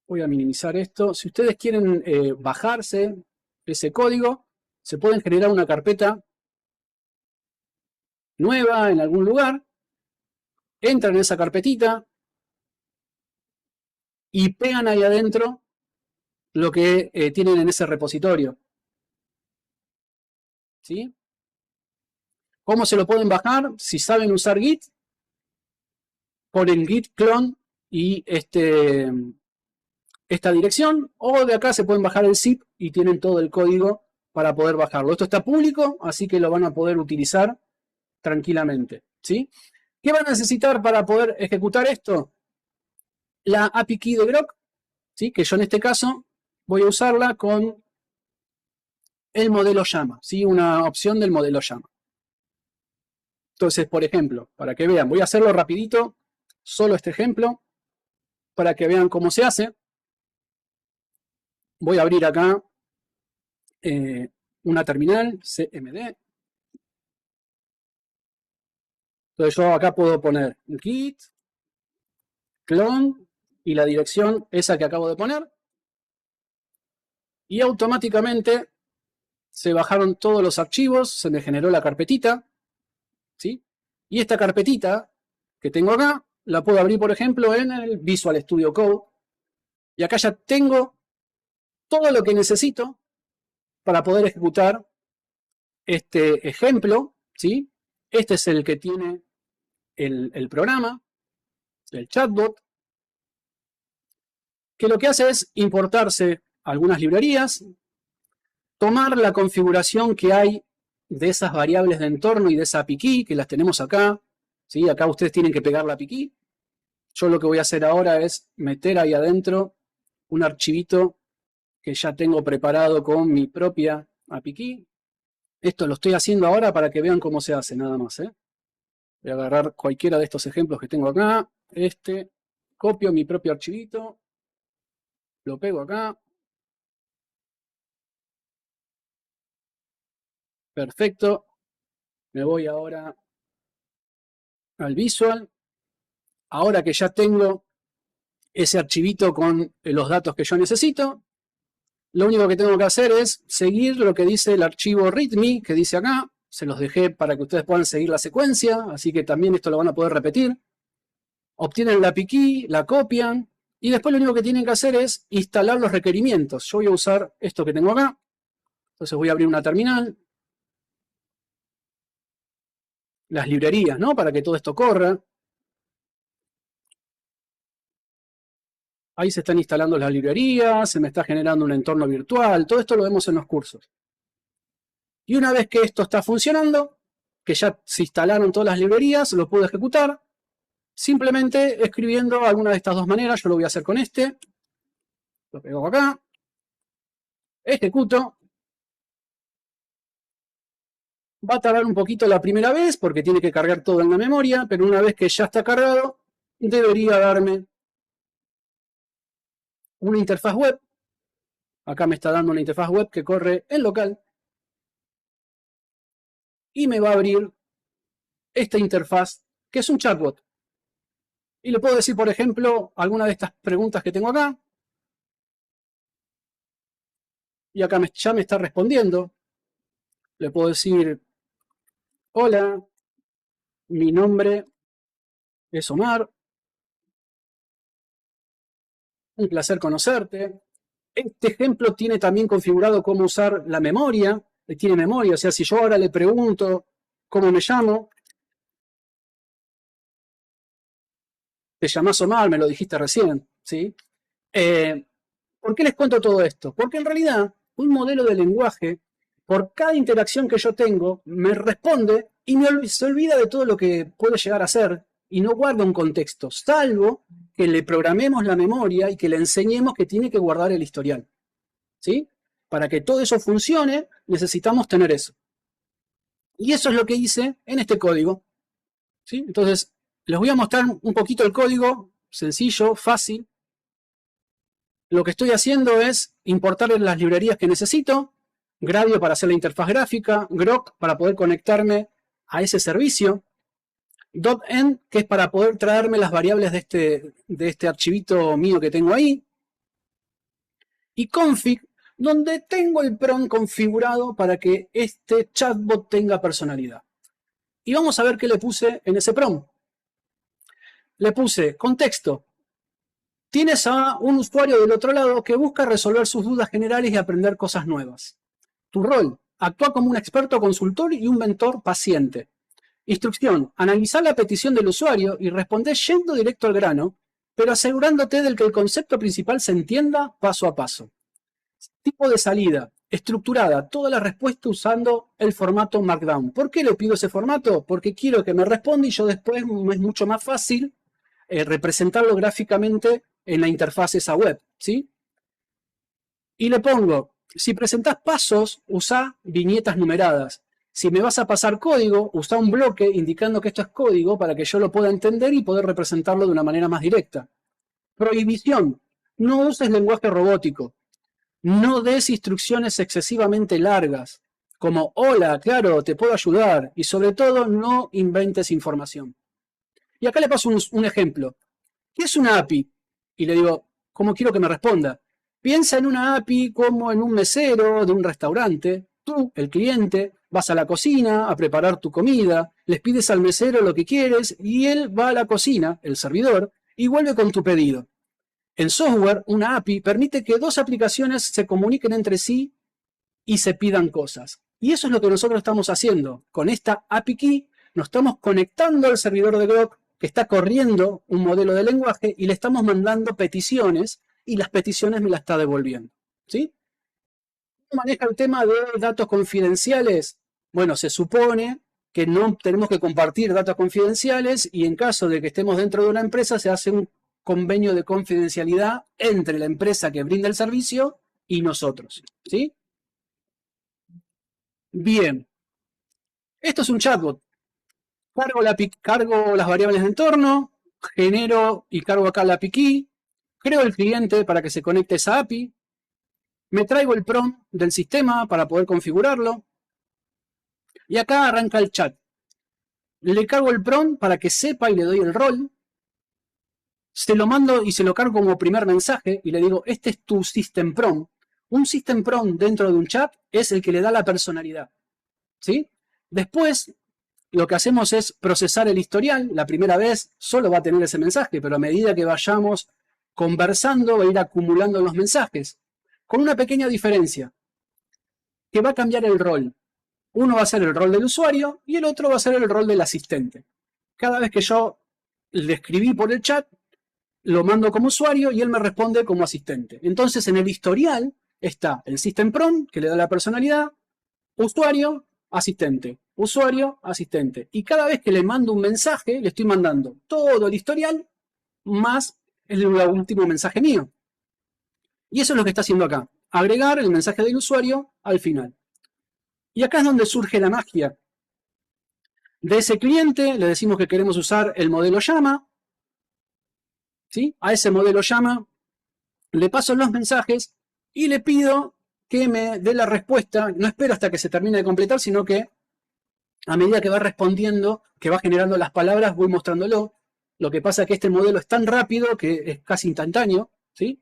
voy a minimizar esto. Si ustedes quieren bajarse ese código, se pueden generar una carpeta nueva en algún lugar. Entran en esa carpetita y pegan ahí adentro lo que tienen en ese repositorio, ¿sí? ¿Cómo se lo pueden bajar? Si saben usar Git, ponen git clone y esta dirección, o de acá se pueden bajar el zip y tienen todo el código para poder bajarlo. Esto está público, así que lo van a poder utilizar tranquilamente, ¿sí? ¿Qué van a necesitar para poder ejecutar esto? La API key de Grok, ¿sí? Que yo en este caso voy a usarla con el modelo llama, ¿sí? Una opción del modelo llama. Entonces, por ejemplo, para que vean, voy a hacerlo rapidito, solo este ejemplo, para que vean cómo se hace. Voy a abrir acá una terminal, CMD. Entonces yo acá puedo poner git, clone y la dirección esa que acabo de poner. Y automáticamente se bajaron todos los archivos, se me generó la carpetita, ¿sí? Y esta carpetita que tengo acá, la puedo abrir, por ejemplo, en el Visual Studio Code. Y acá ya tengo todo lo que necesito para poder ejecutar este ejemplo, ¿sí? Este es el que tiene el programa, el chatbot, que lo que hace es importarse algunas librerías, tomar la configuración que hay de esas variables de entorno y de esa API key, que las tenemos acá, ¿sí? Acá ustedes tienen que pegar la API key. Yo lo que voy a hacer ahora es meter ahí adentro un archivito que ya tengo preparado con mi propia API key. Esto lo estoy haciendo ahora para que vean cómo se hace, nada más, ¿eh? Voy a agarrar cualquiera de estos ejemplos que tengo acá. Copio mi propio archivito, lo pego acá. Perfecto. Me voy ahora al Visual. Ahora que ya tengo ese archivito con los datos que yo necesito, lo único que tengo que hacer es seguir lo que dice el archivo README, que dice acá. Se los dejé para que ustedes puedan seguir la secuencia, así que también esto lo van a poder repetir. Obtienen la API key, la copian, y después lo único que tienen que hacer es instalar los requerimientos. Yo voy a usar esto que tengo acá. Entonces voy a abrir una terminal. Las librerías, ¿no? Para que todo esto corra. Ahí se están instalando las librerías, se me está generando un entorno virtual. Todo esto lo vemos en los cursos. Y una vez que esto está funcionando, que ya se instalaron todas las librerías, lo puedo ejecutar simplemente escribiendo alguna de estas dos maneras. Yo lo voy a hacer con este. Lo pego acá. Ejecuto. Va a tardar un poquito la primera vez porque tiene que cargar todo en la memoria, pero una vez que ya está cargado, debería darme una interfaz web. Acá me está dando una interfaz web que corre en local. Y me va a abrir esta interfaz, que es un chatbot. Y le puedo decir, por ejemplo, alguna de estas preguntas que tengo acá. Y acá ya me está respondiendo. Le puedo decir, hola, mi nombre es Omar. Un placer conocerte. Este ejemplo tiene también configurado cómo usar la memoria. Tiene memoria, o sea, si yo ahora le pregunto cómo me llamo, te llamás Omar, me lo dijiste recién, ¿sí? ¿Por qué les cuento todo esto? Porque en realidad un modelo de lenguaje, por cada interacción que yo tengo, me responde y se olvida de todo lo que puede llegar a ser y no guarda un contexto, salvo que le programemos la memoria y que le enseñemos que tiene que guardar el historial. ¿Sí? Para que todo eso funcione, necesitamos tener eso. Y eso es lo que hice en este código. ¿Sí? Entonces, les voy a mostrar un poquito el código, sencillo, fácil. Lo que estoy haciendo es importar las librerías que necesito, Gradio para hacer la interfaz gráfica, Grok para poder conectarme a ese servicio, .env, que es para poder traerme las variables de este archivito mío que tengo ahí, y config, donde tengo el prompt configurado para que este chatbot tenga personalidad. Y vamos a ver qué le puse en ese prompt. Le puse contexto. Tienes a un usuario del otro lado que busca resolver sus dudas generales y aprender cosas nuevas. Tu rol, actúa como un experto consultor y un mentor paciente. Instrucción, analizar la petición del usuario y responder yendo directo al grano, pero asegurándote de que el concepto principal se entienda paso a paso. Tipo de salida, estructurada, toda la respuesta usando el formato Markdown. ¿Por qué le pido ese formato? Porque quiero que me responda y yo después es mucho más fácil representarlo gráficamente en la interfaz esa web, ¿sí? Y le pongo, si presentás pasos, usa viñetas numeradas. Si me vas a pasar código, usa un bloque indicando que esto es código para que yo lo pueda entender y poder representarlo de una manera más directa. Prohibición, no uses lenguaje robótico. No des instrucciones excesivamente largas, como hola, claro, te puedo ayudar, y sobre todo no inventes información. Y acá le paso un ejemplo. ¿Qué es una API? Y le digo, ¿cómo quiero que me responda? Piensa en una API como en un mesero de un restaurante. Tú, el cliente, vas a la cocina a preparar tu comida, les pides al mesero lo que quieres y él va a la cocina, el servidor, y vuelve con tu pedido. En software, una API permite que dos aplicaciones se comuniquen entre sí y se pidan cosas. Y eso es lo que nosotros estamos haciendo. Con esta API Key nos estamos conectando al servidor de Grok que está corriendo un modelo de lenguaje y le estamos mandando peticiones y las peticiones me las está devolviendo. ¿Sí? ¿Cómo maneja el tema de datos confidenciales? Bueno, se supone que no tenemos que compartir datos confidenciales y en caso de que estemos dentro de una empresa se hace un convenio de confidencialidad entre la empresa que brinda el servicio y nosotros. ¿Sí? Bien, esto es un chatbot. Cargo las variables de entorno, genero y cargo acá la API key, creo el cliente para que se conecte a esa API, me traigo el prompt del sistema para poder configurarlo y acá arranca el chat. Le cargo el prompt para que sepa y le doy el rol, se lo mando y se lo cargo como primer mensaje y le digo, este es tu system prompt. Un system prompt dentro de un chat es el que le da la personalidad. ¿Sí? Después lo que hacemos es procesar el historial. La primera vez solo va a tener ese mensaje, pero a medida que vayamos conversando va a ir acumulando los mensajes. Con una pequeña diferencia, que va a cambiar el rol. Uno va a ser el rol del usuario y el otro va a ser el rol del asistente. Cada vez que yo le escribí por el chat, lo mando como usuario y él me responde como asistente. Entonces en el historial está el system prompt, que le da la personalidad, usuario, asistente, usuario, asistente. Y cada vez que le mando un mensaje, le estoy mandando todo el historial más el último mensaje mío. Y eso es lo que está haciendo acá. Agregar el mensaje del usuario al final. Y acá es donde surge la magia. De ese cliente le decimos que queremos usar el modelo llama. ¿Sí? A ese modelo llama le paso los mensajes y le pido que me dé la respuesta. No espero hasta que se termine de completar, sino que a medida que va respondiendo, que va generando las palabras, voy mostrándolo. Lo que pasa es que este modelo es tan rápido que es casi instantáneo, ¿sí?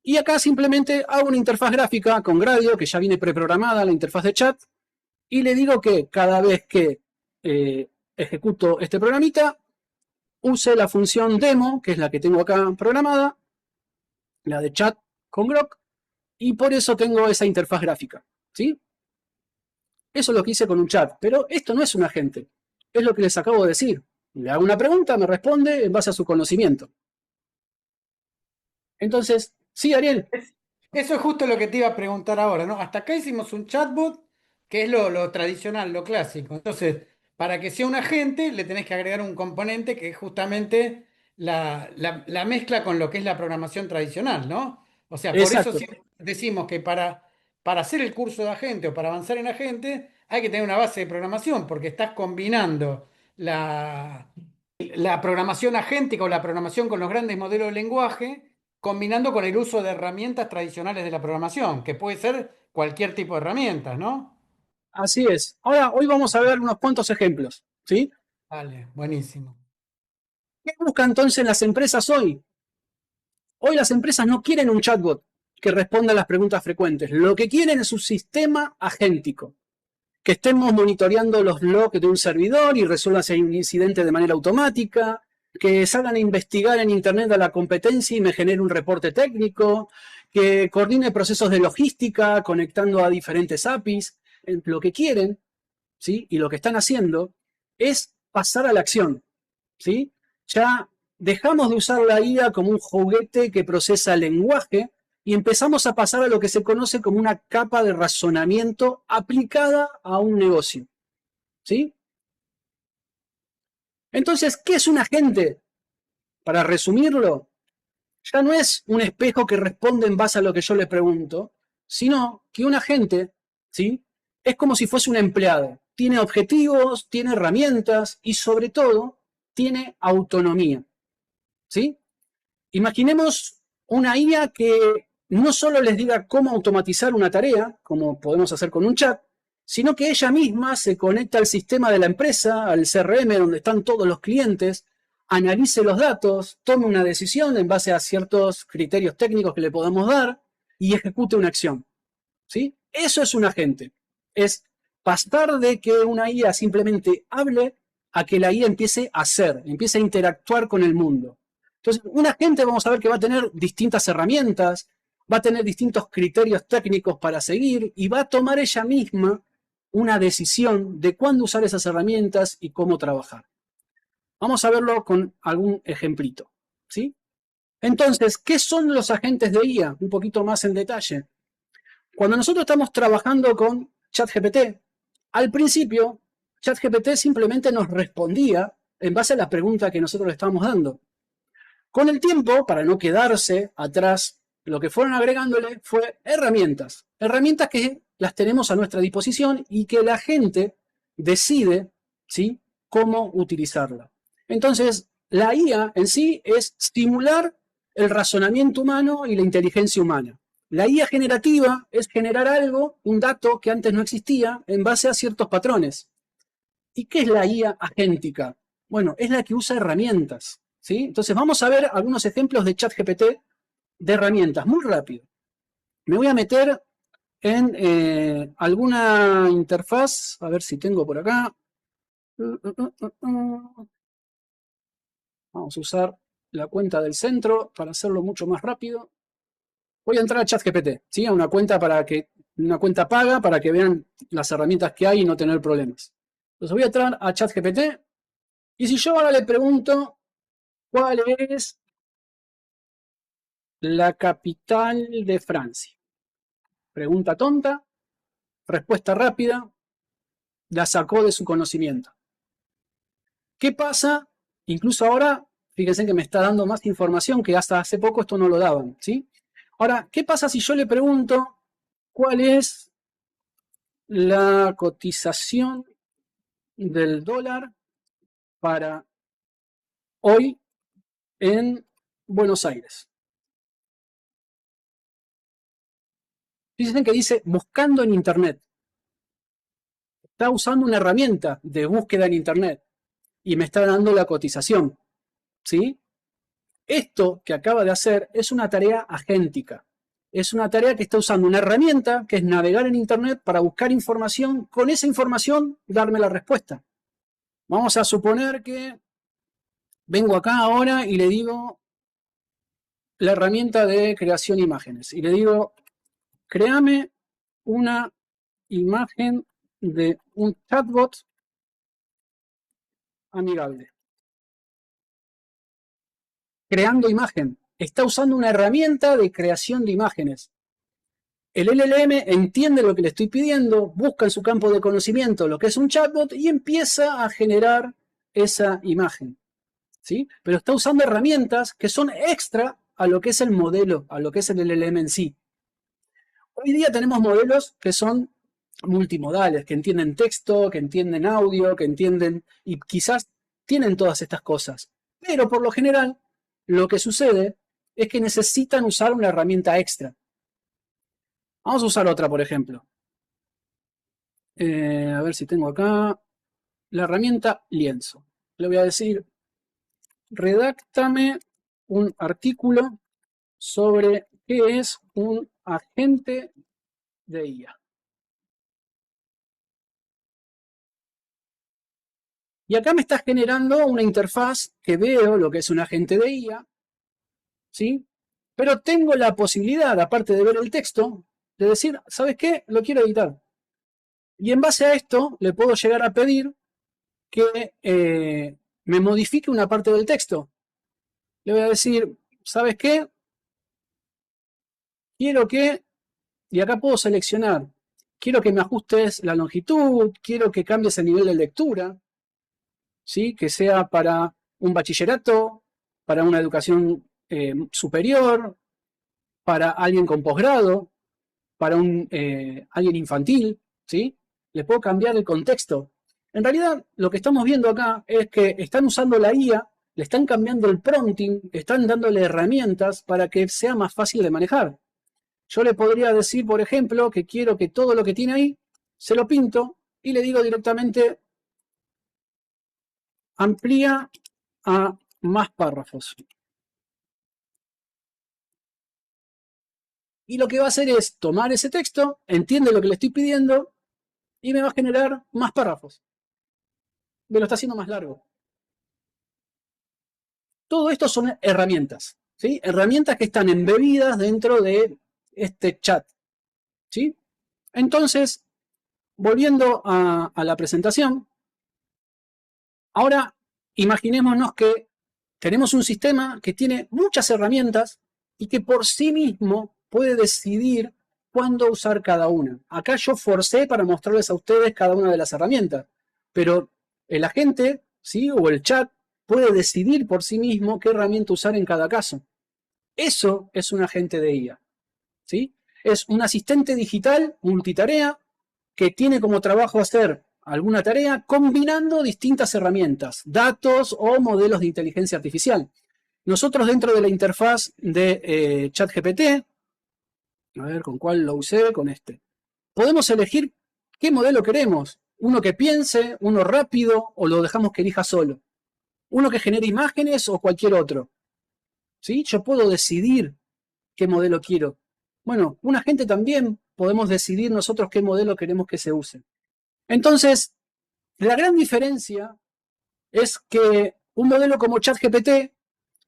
Y acá simplemente hago una interfaz gráfica con Gradio, que ya viene preprogramada la interfaz de chat, y le digo que cada vez que ejecuto este programita, use la función demo, que es la que tengo acá programada, la de chat con Grok, y por eso tengo esa interfaz gráfica, ¿sí? Eso es lo que hice con un chat, pero esto no es un agente, es lo que les acabo de decir. Le hago una pregunta, me responde en base a su conocimiento. Entonces, sí, Ariel. Eso es justo lo que te iba a preguntar ahora, ¿no? Hasta acá hicimos un chatbot, que es lo tradicional, lo clásico. Entonces, para que sea un agente, le tenés que agregar un componente que es justamente la mezcla con lo que es la programación tradicional, ¿no? O sea, por eso Exacto. siempre decimos que para hacer el curso de agente o para avanzar en agente, hay que tener una base de programación, porque estás combinando la programación agéntica o la programación con los grandes modelos de lenguaje combinando con el uso de herramientas tradicionales de la programación, que puede ser cualquier tipo de herramientas, ¿no? Así es. Ahora, hoy vamos a ver unos cuantos ejemplos, ¿sí? Vale, buenísimo. ¿Qué buscan entonces las empresas hoy? Hoy las empresas no quieren un chatbot que responda a las preguntas frecuentes. Lo que quieren es un sistema agéntico. Que estemos monitoreando los logs de un servidor y resuelvan si hay un incidente de manera automática, que salgan a investigar en Internet a la competencia y me genere un reporte técnico, que coordine procesos de logística conectando a diferentes APIs. Lo que quieren, ¿sí? Y lo que están haciendo es pasar a la acción, ¿sí? Ya dejamos de usar la IA como un juguete que procesa lenguaje y empezamos a pasar a lo que se conoce como una capa de razonamiento aplicada a un negocio, ¿sí? Entonces, ¿qué es un agente? Para resumirlo, ya no es un espejo que responde en base a lo que yo le pregunto, sino que un agente, ¿sí? Es como si fuese un empleado. Tiene objetivos, tiene herramientas y sobre todo tiene autonomía, ¿sí? Imaginemos una IA que no solo les diga cómo automatizar una tarea, como podemos hacer con un chat, sino que ella misma se conecta al sistema de la empresa, al CRM donde están todos los clientes, analice los datos, tome una decisión en base a ciertos criterios técnicos que le podamos dar y ejecute una acción. ¿Sí? Eso es un agente. Es pasar de que una IA simplemente hable a que la IA empiece a hacer, empiece a interactuar con el mundo. Entonces, un agente vamos a ver que va a tener distintas herramientas, va a tener distintos criterios técnicos para seguir y va a tomar ella misma una decisión de cuándo usar esas herramientas y cómo trabajar. Vamos a verlo con algún ejemplito, ¿sí? Entonces, ¿qué son los agentes de IA? Un poquito más en detalle. Cuando nosotros estamos trabajando con ChatGPT, al principio, ChatGPT simplemente nos respondía en base a la pregunta que nosotros le estábamos dando. Con el tiempo, para no quedarse atrás, lo que fueron agregándole fue herramientas. Herramientas que las tenemos a nuestra disposición y que la gente decide, ¿sí?, cómo utilizarla. Entonces, la IA en sí es estimular el razonamiento humano y la inteligencia humana. La IA generativa es generar algo, un dato que antes no existía, en base a ciertos patrones. ¿Y qué es la IA agéntica? Bueno, es la que usa herramientas, ¿sí? Entonces vamos a ver algunos ejemplos de ChatGPT de herramientas, muy rápido. Me voy a meter en alguna interfaz, a ver si tengo por acá. Vamos a usar la cuenta del centro para hacerlo mucho más rápido. Voy a entrar a ChatGPT, ¿sí? A una cuenta paga para que vean las herramientas que hay y no tener problemas. Entonces voy a entrar a ChatGPT y si yo ahora le pregunto cuál es la capital de Francia. Pregunta tonta, respuesta rápida, la sacó de su conocimiento. ¿Qué pasa? Incluso ahora, fíjense que me está dando más información que hasta hace poco esto no lo daban, ¿sí? Ahora, ¿qué pasa si yo le pregunto cuál es la cotización del dólar para hoy en Buenos Aires? Fíjense que dice buscando en Internet. Está usando una herramienta de búsqueda en Internet y me está dando la cotización, ¿sí? Esto que acaba de hacer es una tarea agéntica. Es una tarea que está usando una herramienta que es navegar en Internet para buscar información, con esa información darme la respuesta. Vamos a suponer que vengo acá ahora y le digo la herramienta de creación de imágenes y le digo, créame una imagen de un chatbot amigable. Creando imagen. Está usando una herramienta de creación de imágenes. El LLM entiende lo que le estoy pidiendo, busca en su campo de conocimiento lo que es un chatbot y empieza a generar esa imagen, ¿sí? Pero está usando herramientas que son extra a lo que es el modelo, a lo que es el LLM en sí. Hoy día tenemos modelos que son multimodales, que entienden texto, que entienden audio, que entienden y quizás tienen todas estas cosas. Pero por lo general, lo que sucede es que necesitan usar una herramienta extra. Vamos a usar otra, por ejemplo. A ver si tengo acá la herramienta lienzo. Le voy a decir, redáctame un artículo sobre qué es un agente de IA. Y acá me está generando una interfaz que veo lo que es un agente de IA, ¿sí? Pero tengo la posibilidad, aparte de ver el texto, de decir, ¿sabes qué? Lo quiero editar. Y en base a esto, le puedo llegar a pedir que me modifique una parte del texto. Le voy a decir, ¿sabes qué? Quiero que, y acá puedo seleccionar, quiero que me ajustes la longitud, quiero que cambies el nivel de lectura, ¿sí? Que sea para un bachillerato, para una educación superior, para alguien con posgrado, para alguien infantil, ¿sí? Le puedo cambiar el contexto. En realidad, lo que estamos viendo acá es que están usando la IA, le están cambiando el prompting, están dándole herramientas para que sea más fácil de manejar. Yo le podría decir, por ejemplo, que quiero que todo lo que tiene ahí se lo pinto y le digo directamente amplía a más párrafos. Y lo que va a hacer es tomar ese texto, entiende lo que le estoy pidiendo y me va a generar más párrafos. Me lo está haciendo más largo. Todo esto son herramientas, ¿sí? Herramientas que están embebidas dentro de este chat, ¿sí? Entonces, volviendo a la presentación, ahora imaginémonos que tenemos un sistema que tiene muchas herramientas y que por sí mismo puede decidir cuándo usar cada una. Acá yo forcé para mostrarles a ustedes cada una de las herramientas, pero el agente, ¿sí? O el chat puede decidir por sí mismo qué herramienta usar en cada caso. Eso es un agente de IA, ¿sí? Es un asistente digital multitarea que tiene como trabajo hacer alguna tarea combinando distintas herramientas, datos o modelos de inteligencia artificial. Nosotros dentro de la interfaz de ChatGPT, a ver con cuál lo usé, con este, podemos elegir qué modelo queremos. Uno que piense, uno rápido o lo dejamos que elija solo. Uno que genere imágenes o cualquier otro. ¿Sí? Yo puedo decidir qué modelo quiero. Bueno, un agente también podemos decidir nosotros qué modelo queremos que se use. Entonces, la gran diferencia es que un modelo como ChatGPT,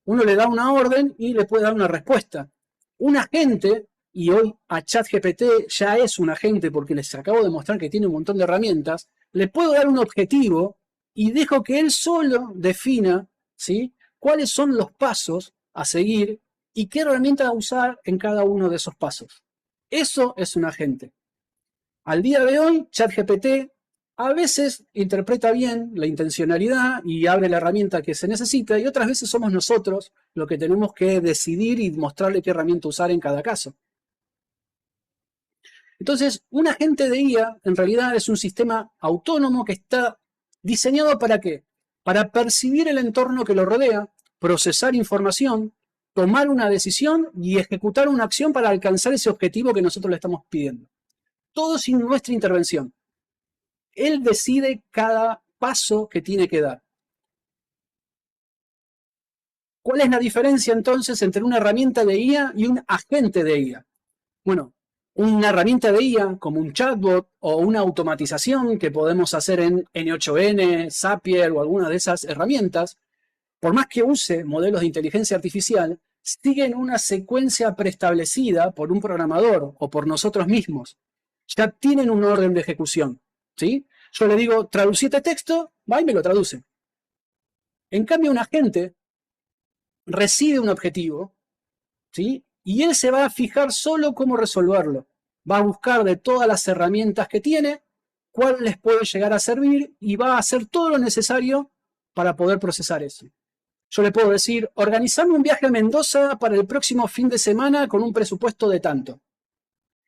uno le da una orden y le puede dar una respuesta. Un agente, y hoy a ChatGPT ya es un agente porque les acabo de mostrar que tiene un montón de herramientas, le puedo dar un objetivo y dejo que él solo defina, ¿sí?, cuáles son los pasos a seguir y qué herramienta a usar en cada uno de esos pasos. Eso es un agente. Al día de hoy, ChatGPT a veces interpreta bien la intencionalidad y abre la herramienta que se necesita y otras veces somos nosotros los que tenemos que decidir y mostrarle qué herramienta usar en cada caso. Entonces, un agente de IA en realidad es un sistema autónomo que está diseñado ¿para qué? Para percibir el entorno que lo rodea, procesar información, tomar una decisión y ejecutar una acción para alcanzar ese objetivo que nosotros le estamos pidiendo. Todo sin nuestra intervención. Él decide cada paso que tiene que dar. ¿Cuál es la diferencia entonces entre una herramienta de IA y un agente de IA? Bueno, una herramienta de IA como un chatbot o una automatización que podemos hacer en N8N, Zapier o alguna de esas herramientas, por más que use modelos de inteligencia artificial, siguen una secuencia preestablecida por un programador o por nosotros mismos. Ya tienen un orden de ejecución, ¿sí? Yo le digo, traducí este texto, va y me lo traduce. En cambio, un agente recibe un objetivo, ¿sí? Y él se va a fijar solo cómo resolverlo. Va a buscar de todas las herramientas que tiene, cuál les puede llegar a servir y va a hacer todo lo necesario para poder procesar eso. Yo le puedo decir, organizame un viaje a Mendoza para el próximo fin de semana con un presupuesto de tanto.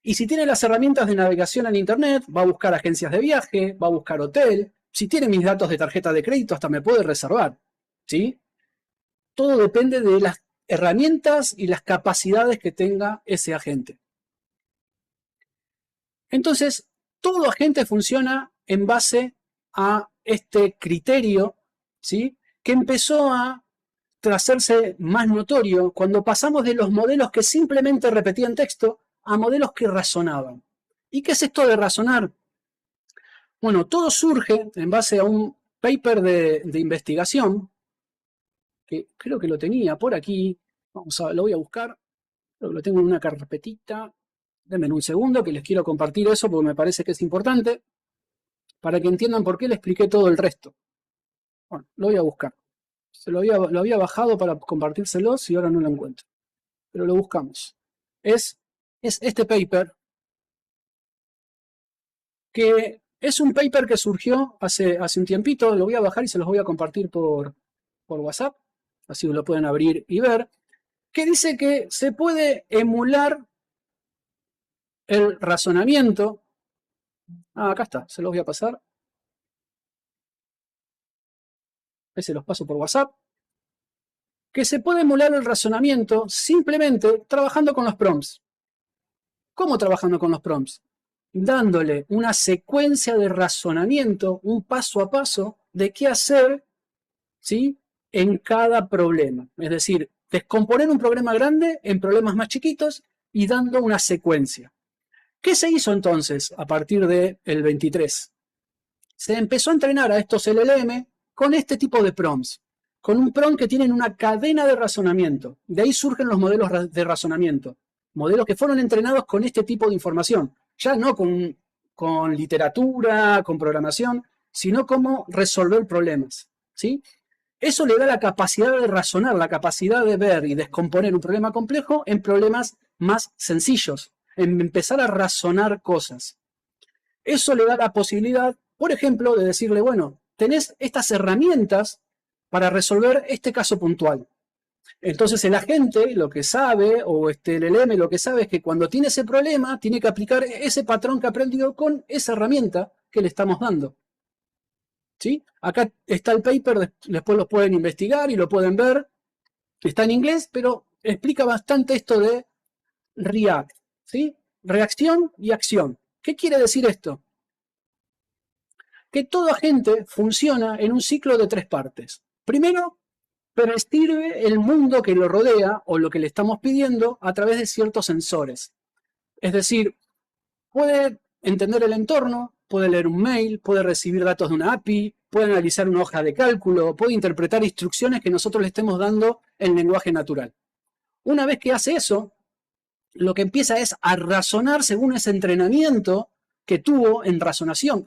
Y si tiene las herramientas de navegación en Internet, va a buscar agencias de viaje, va a buscar hotel. Si tiene mis datos de tarjeta de crédito, hasta me puede reservar, ¿sí? Todo depende de las herramientas y las capacidades que tenga ese agente. Entonces, todo agente funciona en base a este criterio, ¿sí?, que empezó a hacerse más notorio cuando pasamos de los modelos que simplemente repetían texto a modelos que razonaban. ¿Y qué es esto de razonar? Bueno, todo surge en base a un paper de investigación, que creo que lo tenía por aquí, lo voy a buscar, lo tengo en una carpetita, denme un segundo que les quiero compartir eso porque me parece que es importante, para que entiendan por qué le expliqué todo el resto. Bueno, lo voy a buscar. Lo había bajado para compartírselos y ahora no lo encuentro. Pero lo buscamos. Es este paper, que es un paper que surgió hace un tiempito. Lo voy a bajar y se los voy a compartir por WhatsApp. Así lo pueden abrir y ver. Que dice que se puede emular el razonamiento. Acá está, se los voy a pasar. Se los paso por WhatsApp. Que se puede emular el razonamiento simplemente trabajando con los prompts. ¿Cómo trabajando con los prompts? Dándole una secuencia de razonamiento, un paso a paso de qué hacer, ¿sí?, en cada problema. Es decir, descomponer un problema grande en problemas más chiquitos y dando una secuencia. ¿Qué se hizo entonces a partir del 23? Se empezó a entrenar a estos LLM con este tipo de prompts, con un prompt que tienen una cadena de razonamiento. De ahí surgen los modelos de razonamiento. Modelos que fueron entrenados con este tipo de información. Ya no con literatura, con programación, sino cómo resolver problemas. ¿Sí? Eso le da la capacidad de razonar, la capacidad de ver y descomponer un problema complejo en problemas más sencillos, en empezar a razonar cosas. Eso le da la posibilidad, por ejemplo, de decirle, bueno, tenés estas herramientas para resolver este caso puntual. Entonces el agente lo que sabe, o el LLM lo que sabe es que cuando tiene ese problema, tiene que aplicar ese patrón que aprendió con esa herramienta que le estamos dando. ¿Sí? Acá está el paper, después lo pueden investigar y lo pueden ver. Está en inglés, pero explica bastante esto de React. ¿Sí? Reacción y acción. ¿Qué quiere decir esto? Que todo agente funciona en un ciclo de 3 partes. Primero, percibe el mundo que lo rodea o lo que le estamos pidiendo a través de ciertos sensores. Es decir, puede entender el entorno, puede leer un mail, puede recibir datos de una API, puede analizar una hoja de cálculo, puede interpretar instrucciones que nosotros le estemos dando en lenguaje natural. Una vez que hace eso, lo que empieza es a razonar según ese entrenamiento que tuvo en razonamiento,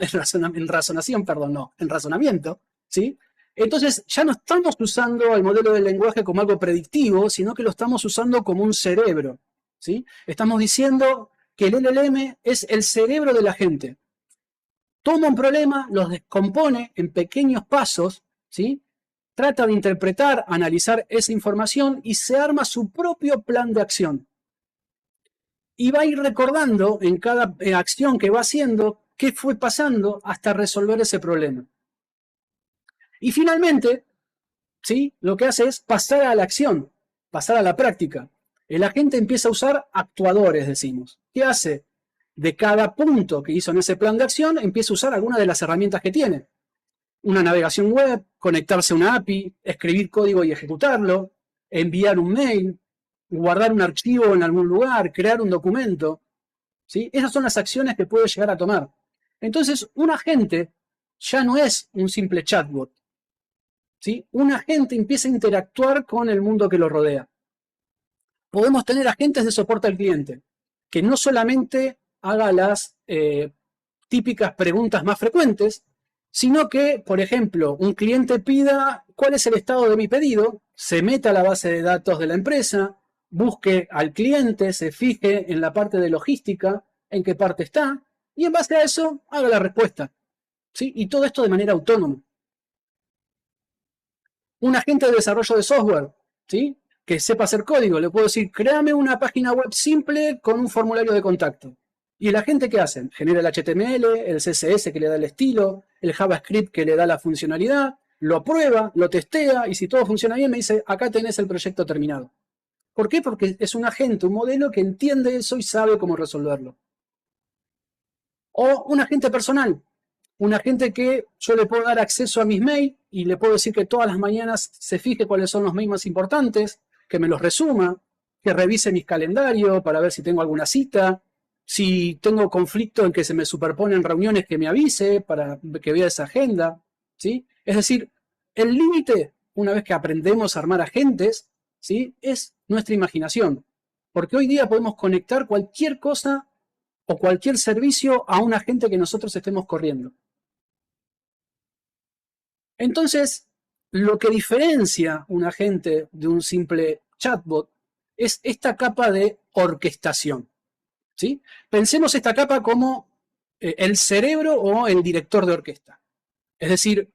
¿sí? Entonces ya no estamos usando el modelo del lenguaje como algo predictivo, sino que lo estamos usando como un cerebro, ¿sí? Estamos diciendo que el LLM es el cerebro de la gente. Toma un problema, los descompone en pequeños pasos, ¿sí? Trata de interpretar, analizar esa información y se arma su propio plan de acción. Y va a ir recordando en cada acción que va haciendo qué fue pasando hasta resolver ese problema. Y finalmente, ¿sí? Lo que hace es pasar a la acción, pasar a la práctica. El agente empieza a usar actuadores, decimos. ¿Qué hace? De cada punto que hizo en ese plan de acción, empieza a usar alguna de las herramientas que tiene. Una navegación web, conectarse a una API, escribir código y ejecutarlo, enviar un mail, guardar un archivo en algún lugar, crear un documento. ¿Sí? Esas son las acciones que puede llegar a tomar. Entonces, un agente ya no es un simple chatbot. ¿Sí? Un agente empieza a interactuar con el mundo que lo rodea. Podemos tener agentes de soporte al cliente, que no solamente haga las típicas preguntas más frecuentes, sino que, por ejemplo, un cliente pida cuál es el estado de mi pedido, se meta a la base de datos de la empresa, busque al cliente, se fije en la parte de logística, en qué parte está, y en base a eso haga la respuesta. ¿Sí? Y todo esto de manera autónoma. Un agente de desarrollo de software, ¿sí? Que sepa hacer código, le puedo decir, créame una página web simple con un formulario de contacto. ¿Y el agente qué hace? Genera el HTML, el CSS que le da el estilo, el JavaScript que le da la funcionalidad, lo prueba, lo testea y si todo funciona bien me dice, acá tenés el proyecto terminado. ¿Por qué? Porque es un agente, un modelo que entiende eso y sabe cómo resolverlo. O un agente personal, un agente que yo le puedo dar acceso a mis mails y le puedo decir que todas las mañanas se fije cuáles son los mails más importantes, que me los resuma, que revise mis calendarios para ver si tengo alguna cita, si tengo conflicto en que se me superponen reuniones que me avise para que vea esa agenda, ¿sí? Es decir, el límite, una vez que aprendemos a armar agentes, ¿sí? Es nuestra imaginación, porque hoy día podemos conectar cualquier cosa o cualquier servicio a un agente que nosotros estemos corriendo. Entonces, lo que diferencia un agente de un simple chatbot es esta capa de orquestación. ¿Sí? Pensemos esta capa como el cerebro o el director de orquesta. Es decir,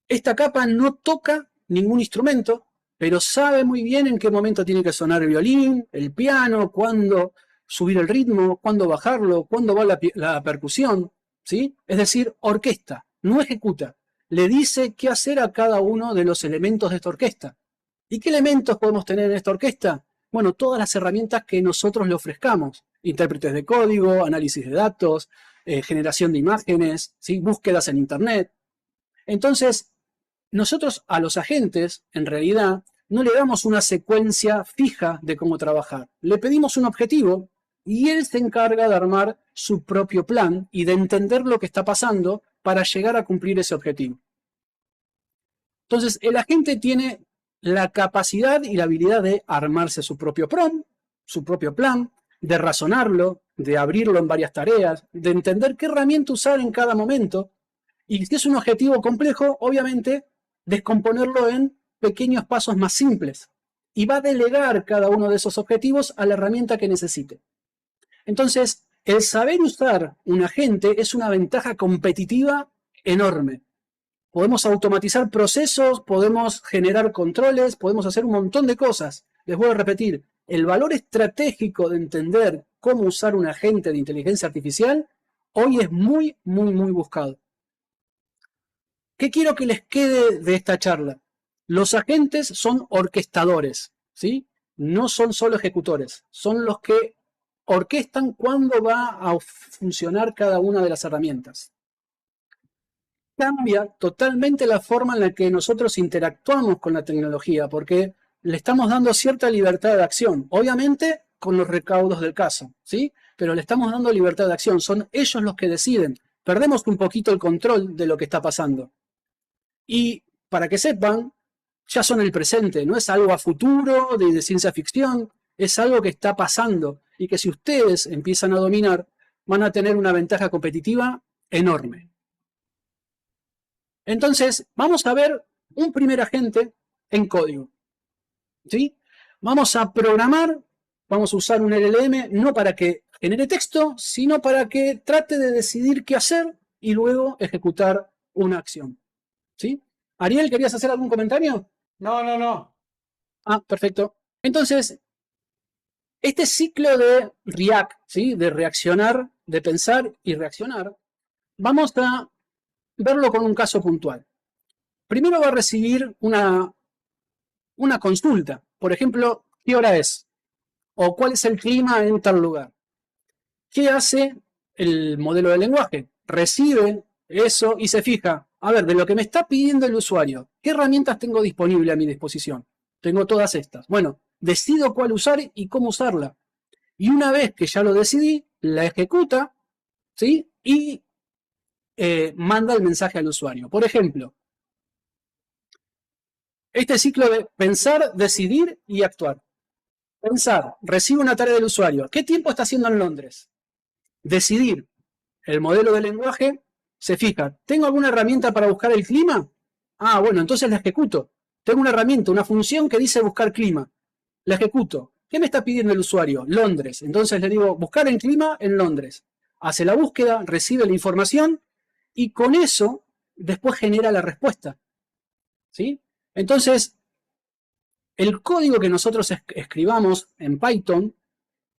esta capa no toca ningún instrumento, pero sabe muy bien en qué momento tiene que sonar el violín, el piano, cuándo subir el ritmo, cuándo bajarlo, cuándo va la percusión. ¿Sí? Es decir, orquesta, no ejecuta. Le dice qué hacer a cada uno de los elementos de esta orquesta. ¿Y qué elementos podemos tener en esta orquesta? Bueno, todas las herramientas que nosotros le ofrezcamos. Intérpretes de código, análisis de datos, generación de imágenes, ¿sí? Búsquedas en Internet. Entonces, nosotros a los agentes, en realidad, no le damos una secuencia fija de cómo trabajar. Le pedimos un objetivo y él se encarga de armar su propio plan y de entender lo que está pasando para llegar a cumplir ese objetivo. Entonces, el agente tiene la capacidad y la habilidad de armarse su propio prompt, su propio plan, de razonarlo, de abrirlo en varias tareas, de entender qué herramienta usar en cada momento. Y si es un objetivo complejo, obviamente, descomponerlo en pequeños pasos más simples. Y va a delegar cada uno de esos objetivos a la herramienta que necesite. Entonces, el saber usar un agente es una ventaja competitiva enorme. Podemos automatizar procesos, podemos generar controles, podemos hacer un montón de cosas. Les voy a repetir, el valor estratégico de entender cómo usar un agente de inteligencia artificial hoy es muy, muy, muy buscado. ¿Qué quiero que les quede de esta charla? Los agentes son orquestadores, ¿sí? No son solo ejecutores, son los que orquestan cuándo va a funcionar cada una de las herramientas. Cambia totalmente la forma en la que nosotros interactuamos con la tecnología, porque le estamos dando cierta libertad de acción, obviamente con los recaudos del caso, ¿sí? Pero le estamos dando libertad de acción, son ellos los que deciden. Perdemos un poquito el control de lo que está pasando. Y para que sepan, ya son el presente, no es algo a futuro de ciencia ficción, es algo que está pasando y que si ustedes empiezan a dominar, van a tener una ventaja competitiva enorme. Entonces, vamos a ver un primer agente en código. ¿Sí? Vamos a programar, vamos a usar un LLM no para que genere texto, sino para que trate de decidir qué hacer y luego ejecutar una acción. ¿Sí? Ariel, ¿querías hacer algún comentario? No, no, no. Ah, perfecto. Entonces, este ciclo de React, ¿sí? De reaccionar, de pensar y reaccionar, vamos a verlo con un caso puntual. Primero va a recibir una consulta. Por ejemplo, ¿qué hora es? O ¿cuál es el clima en tal lugar? ¿Qué hace el modelo de lenguaje? Recibe eso y se fija, a ver, de lo que me está pidiendo el usuario, ¿qué herramientas tengo disponible a mi disposición? Tengo todas estas. Bueno, decido cuál usar y cómo usarla. Y una vez que ya lo decidí, la ejecuta, ¿sí? Y manda el mensaje al usuario. Por ejemplo, este ciclo de pensar, decidir y actuar. Pensar, recibe una tarea del usuario. ¿Qué tiempo está haciendo en Londres? Decidir, el modelo de lenguaje se fija, ¿tengo alguna herramienta para buscar el clima? Ah, bueno, entonces la ejecuto. Tengo una herramienta, una función que dice buscar clima. La ejecuto. ¿Qué me está pidiendo el usuario? Londres. Entonces le digo buscar el clima en Londres. Hace la búsqueda, recibe la información y con eso después genera la respuesta. ¿Sí? Entonces, el código que nosotros escribamos en Python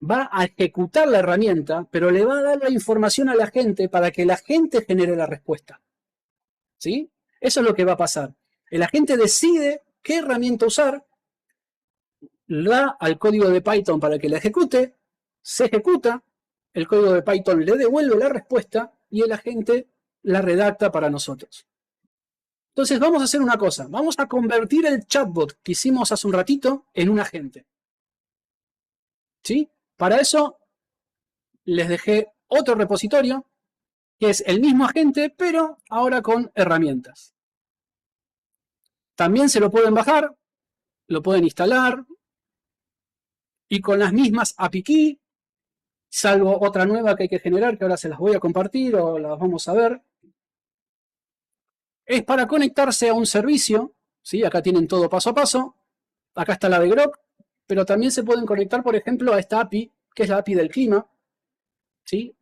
va a ejecutar la herramienta, pero le va a dar la información a la gente para que la gente genere la respuesta. ¿Sí? Eso es lo que va a pasar. El agente decide qué herramienta usar, da al código de Python para que la ejecute, se ejecuta, el código de Python le devuelve la respuesta y el agente la redacta para nosotros. Entonces vamos a hacer una cosa, vamos a convertir el chatbot que hicimos hace un ratito en un agente. ¿Sí? Para eso les dejé otro repositorio que es el mismo agente, pero ahora con herramientas. También se lo pueden bajar, lo pueden instalar y con las mismas API key, salvo otra nueva que hay que generar, que ahora se las voy a compartir o las vamos a ver. Es para conectarse a un servicio, ¿sí? Acá tienen todo paso a paso. Acá está la de Grok, pero también se pueden conectar, por ejemplo, a esta API, que es la API del clima, ¿sí?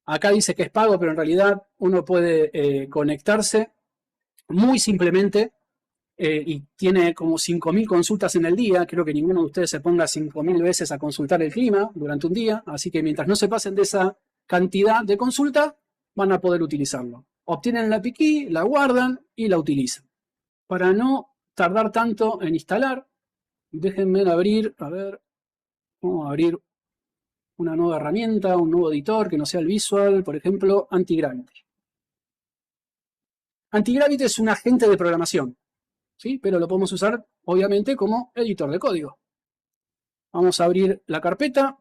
Acá dice que es pago, pero en realidad uno puede conectarse muy simplemente y tiene como 5.000 consultas en el día. Creo que ninguno de ustedes se ponga 5.000 veces a consultar el clima durante un día, así que mientras no se pasen de esa cantidad de consultas, van a poder utilizarlo. Obtienen la API key, la guardan y la utilizan. Para no tardar tanto en instalar, déjenme abrir, a ver, vamos a abrir una nueva herramienta, un nuevo editor que no sea el Visual, por ejemplo, Antigravity. Antigravity es un agente de programación, ¿sí? Pero lo podemos usar, obviamente, como editor de código. Vamos a abrir la carpeta.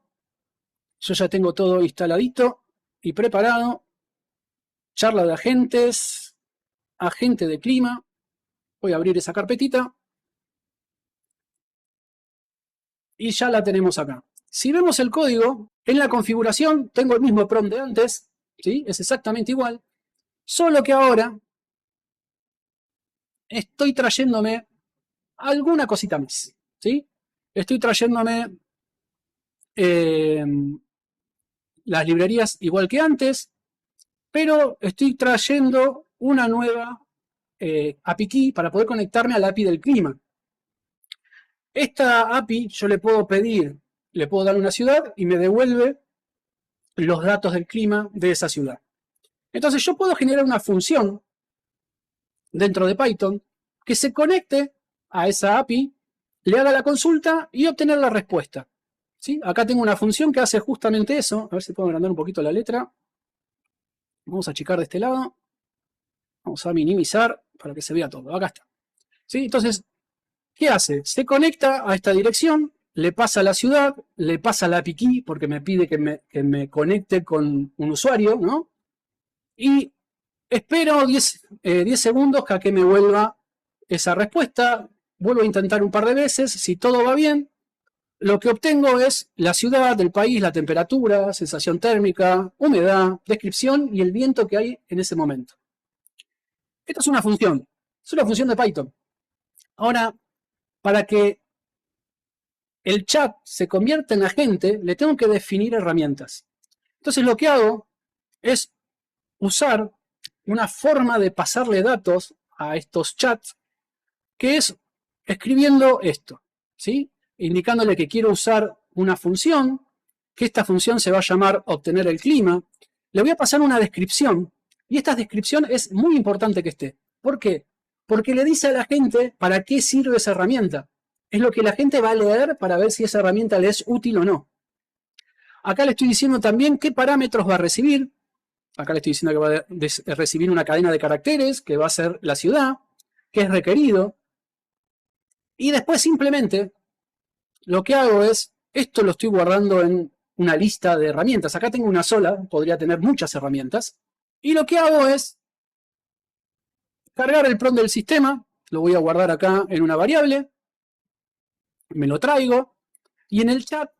Yo ya tengo todo instaladito y preparado. Charla de agentes, agente de clima. Voy a abrir esa carpetita y ya la tenemos acá. Si vemos el código, en la configuración tengo el mismo prompt de antes, ¿sí? Es exactamente igual, solo que ahora estoy trayéndome alguna cosita más, ¿sí? Estoy trayéndome las librerías igual que antes, pero estoy trayendo una nueva API key para poder conectarme al API del clima. Esta API yo le puedo pedir, le puedo dar una ciudad y me devuelve los datos del clima de esa ciudad. Entonces yo puedo generar una función dentro de Python que se conecte a esa API, le haga la consulta y obtener la respuesta. ¿Sí? Acá tengo una función que hace justamente eso. A ver si puedo agrandar un poquito la letra. Vamos a achicar de este lado. Vamos a minimizar para que se vea todo. Acá está. ¿Sí? Entonces, ¿qué hace? Se conecta a esta dirección, le pasa a la ciudad, le pasa la API key porque me pide que me conecte con un usuario, ¿no? Y espero 10 segundos a que me vuelva esa respuesta. Vuelvo a intentar un par de veces. Si todo va bien, lo que obtengo es la ciudad, el país, la temperatura, sensación térmica, humedad, descripción y el viento que hay en ese momento. Esta es una función de Python. Ahora, para que el chat se convierta en agente, le tengo que definir herramientas. Entonces lo que hago es usar una forma de pasarle datos a estos chats, que es escribiendo esto, ¿sí? Indicándole que quiero usar una función, que esta función se va a llamar obtener el clima. Le voy a pasar una descripción, y esta descripción es muy importante que esté. ¿Por qué? Porque le dice a la gente para qué sirve esa herramienta. Es lo que la gente va a leer para ver si esa herramienta le es útil o no. Acá le estoy diciendo también qué parámetros va a recibir. Acá le estoy diciendo que va a recibir una cadena de caracteres, que va a ser la ciudad, que es requerido. Y después simplemente lo que hago es, esto lo estoy guardando en una lista de herramientas. Acá tengo una sola, podría tener muchas herramientas. Y lo que hago es cargar el prompt del sistema, lo voy a guardar acá en una variable, me lo traigo, y en el chat,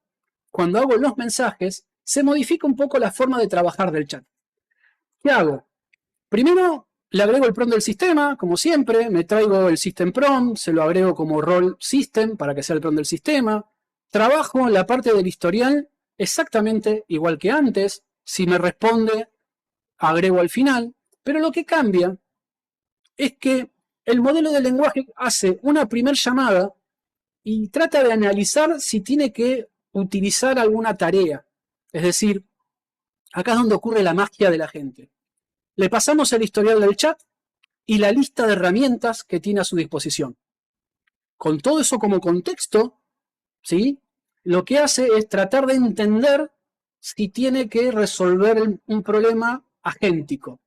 cuando hago los mensajes, se modifica un poco la forma de trabajar del chat. ¿Qué hago? Primero, le agrego el prompt del sistema, como siempre, me traigo el system prompt, se lo agrego como role system para que sea el prompt del sistema. Trabajo en la parte del historial exactamente igual que antes. Si me responde, agrego al final. Pero lo que cambia es que el modelo de lenguaje hace una primera llamada y trata de analizar si tiene que utilizar alguna tarea. Es decir, acá es donde ocurre la magia de la gente. Le pasamos el historial del chat y la lista de herramientas que tiene a su disposición. Con todo eso como contexto, ¿sí? Lo que hace es tratar de entender si tiene que resolver un problema agéntico.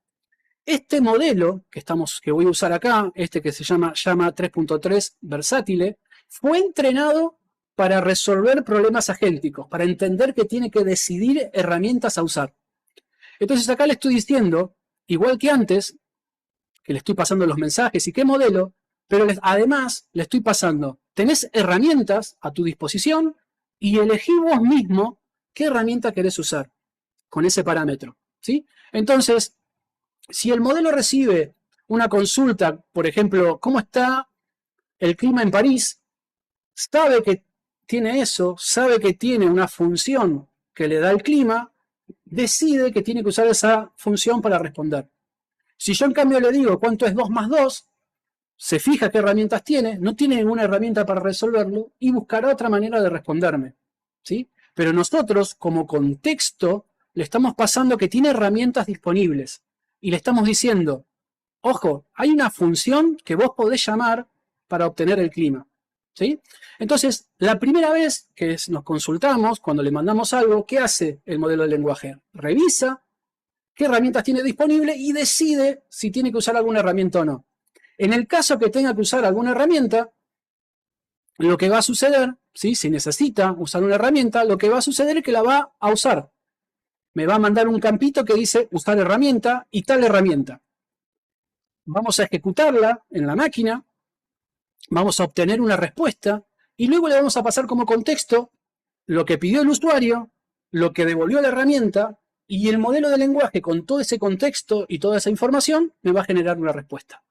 Este modelo que voy a usar acá, este que se llama 3.3 Versatile, fue entrenado para resolver problemas agénticos, para entender que tiene que decidir herramientas a usar. Entonces acá le estoy diciendo, igual que antes, que le estoy pasando los mensajes y qué modelo, pero además le estoy pasando, tenés herramientas a tu disposición y elegí vos mismo qué herramienta querés usar con ese parámetro, ¿sí? Entonces, si el modelo recibe una consulta, por ejemplo, ¿cómo está el clima en París? Sabe que tiene eso, sabe que tiene una función que le da el clima, decide que tiene que usar esa función para responder. Si yo en cambio le digo cuánto es 2 más 2, se fija qué herramientas tiene, no tiene ninguna herramienta para resolverlo y buscará otra manera de responderme, ¿sí? Pero nosotros, como contexto, le estamos pasando que tiene herramientas disponibles y le estamos diciendo, ojo, hay una función que vos podés llamar para obtener el clima, ¿sí? Entonces, la primera vez que nos consultamos, cuando le mandamos algo, ¿qué hace el modelo de lenguaje? Revisa qué herramientas tiene disponible y decide si tiene que usar alguna herramienta o no. En el caso que tenga que usar alguna herramienta, lo que va a suceder, ¿sí? Si necesita usar una herramienta, lo que va a suceder es que la va a usar. Me va a mandar un campito que dice usar herramienta y tal herramienta. Vamos a ejecutarla en la máquina vamos a obtener una respuesta y luego le vamos a pasar como contexto lo que pidió el usuario, lo que devolvió la herramienta y el modelo de lenguaje con todo ese contexto y toda esa información me va a generar una respuesta.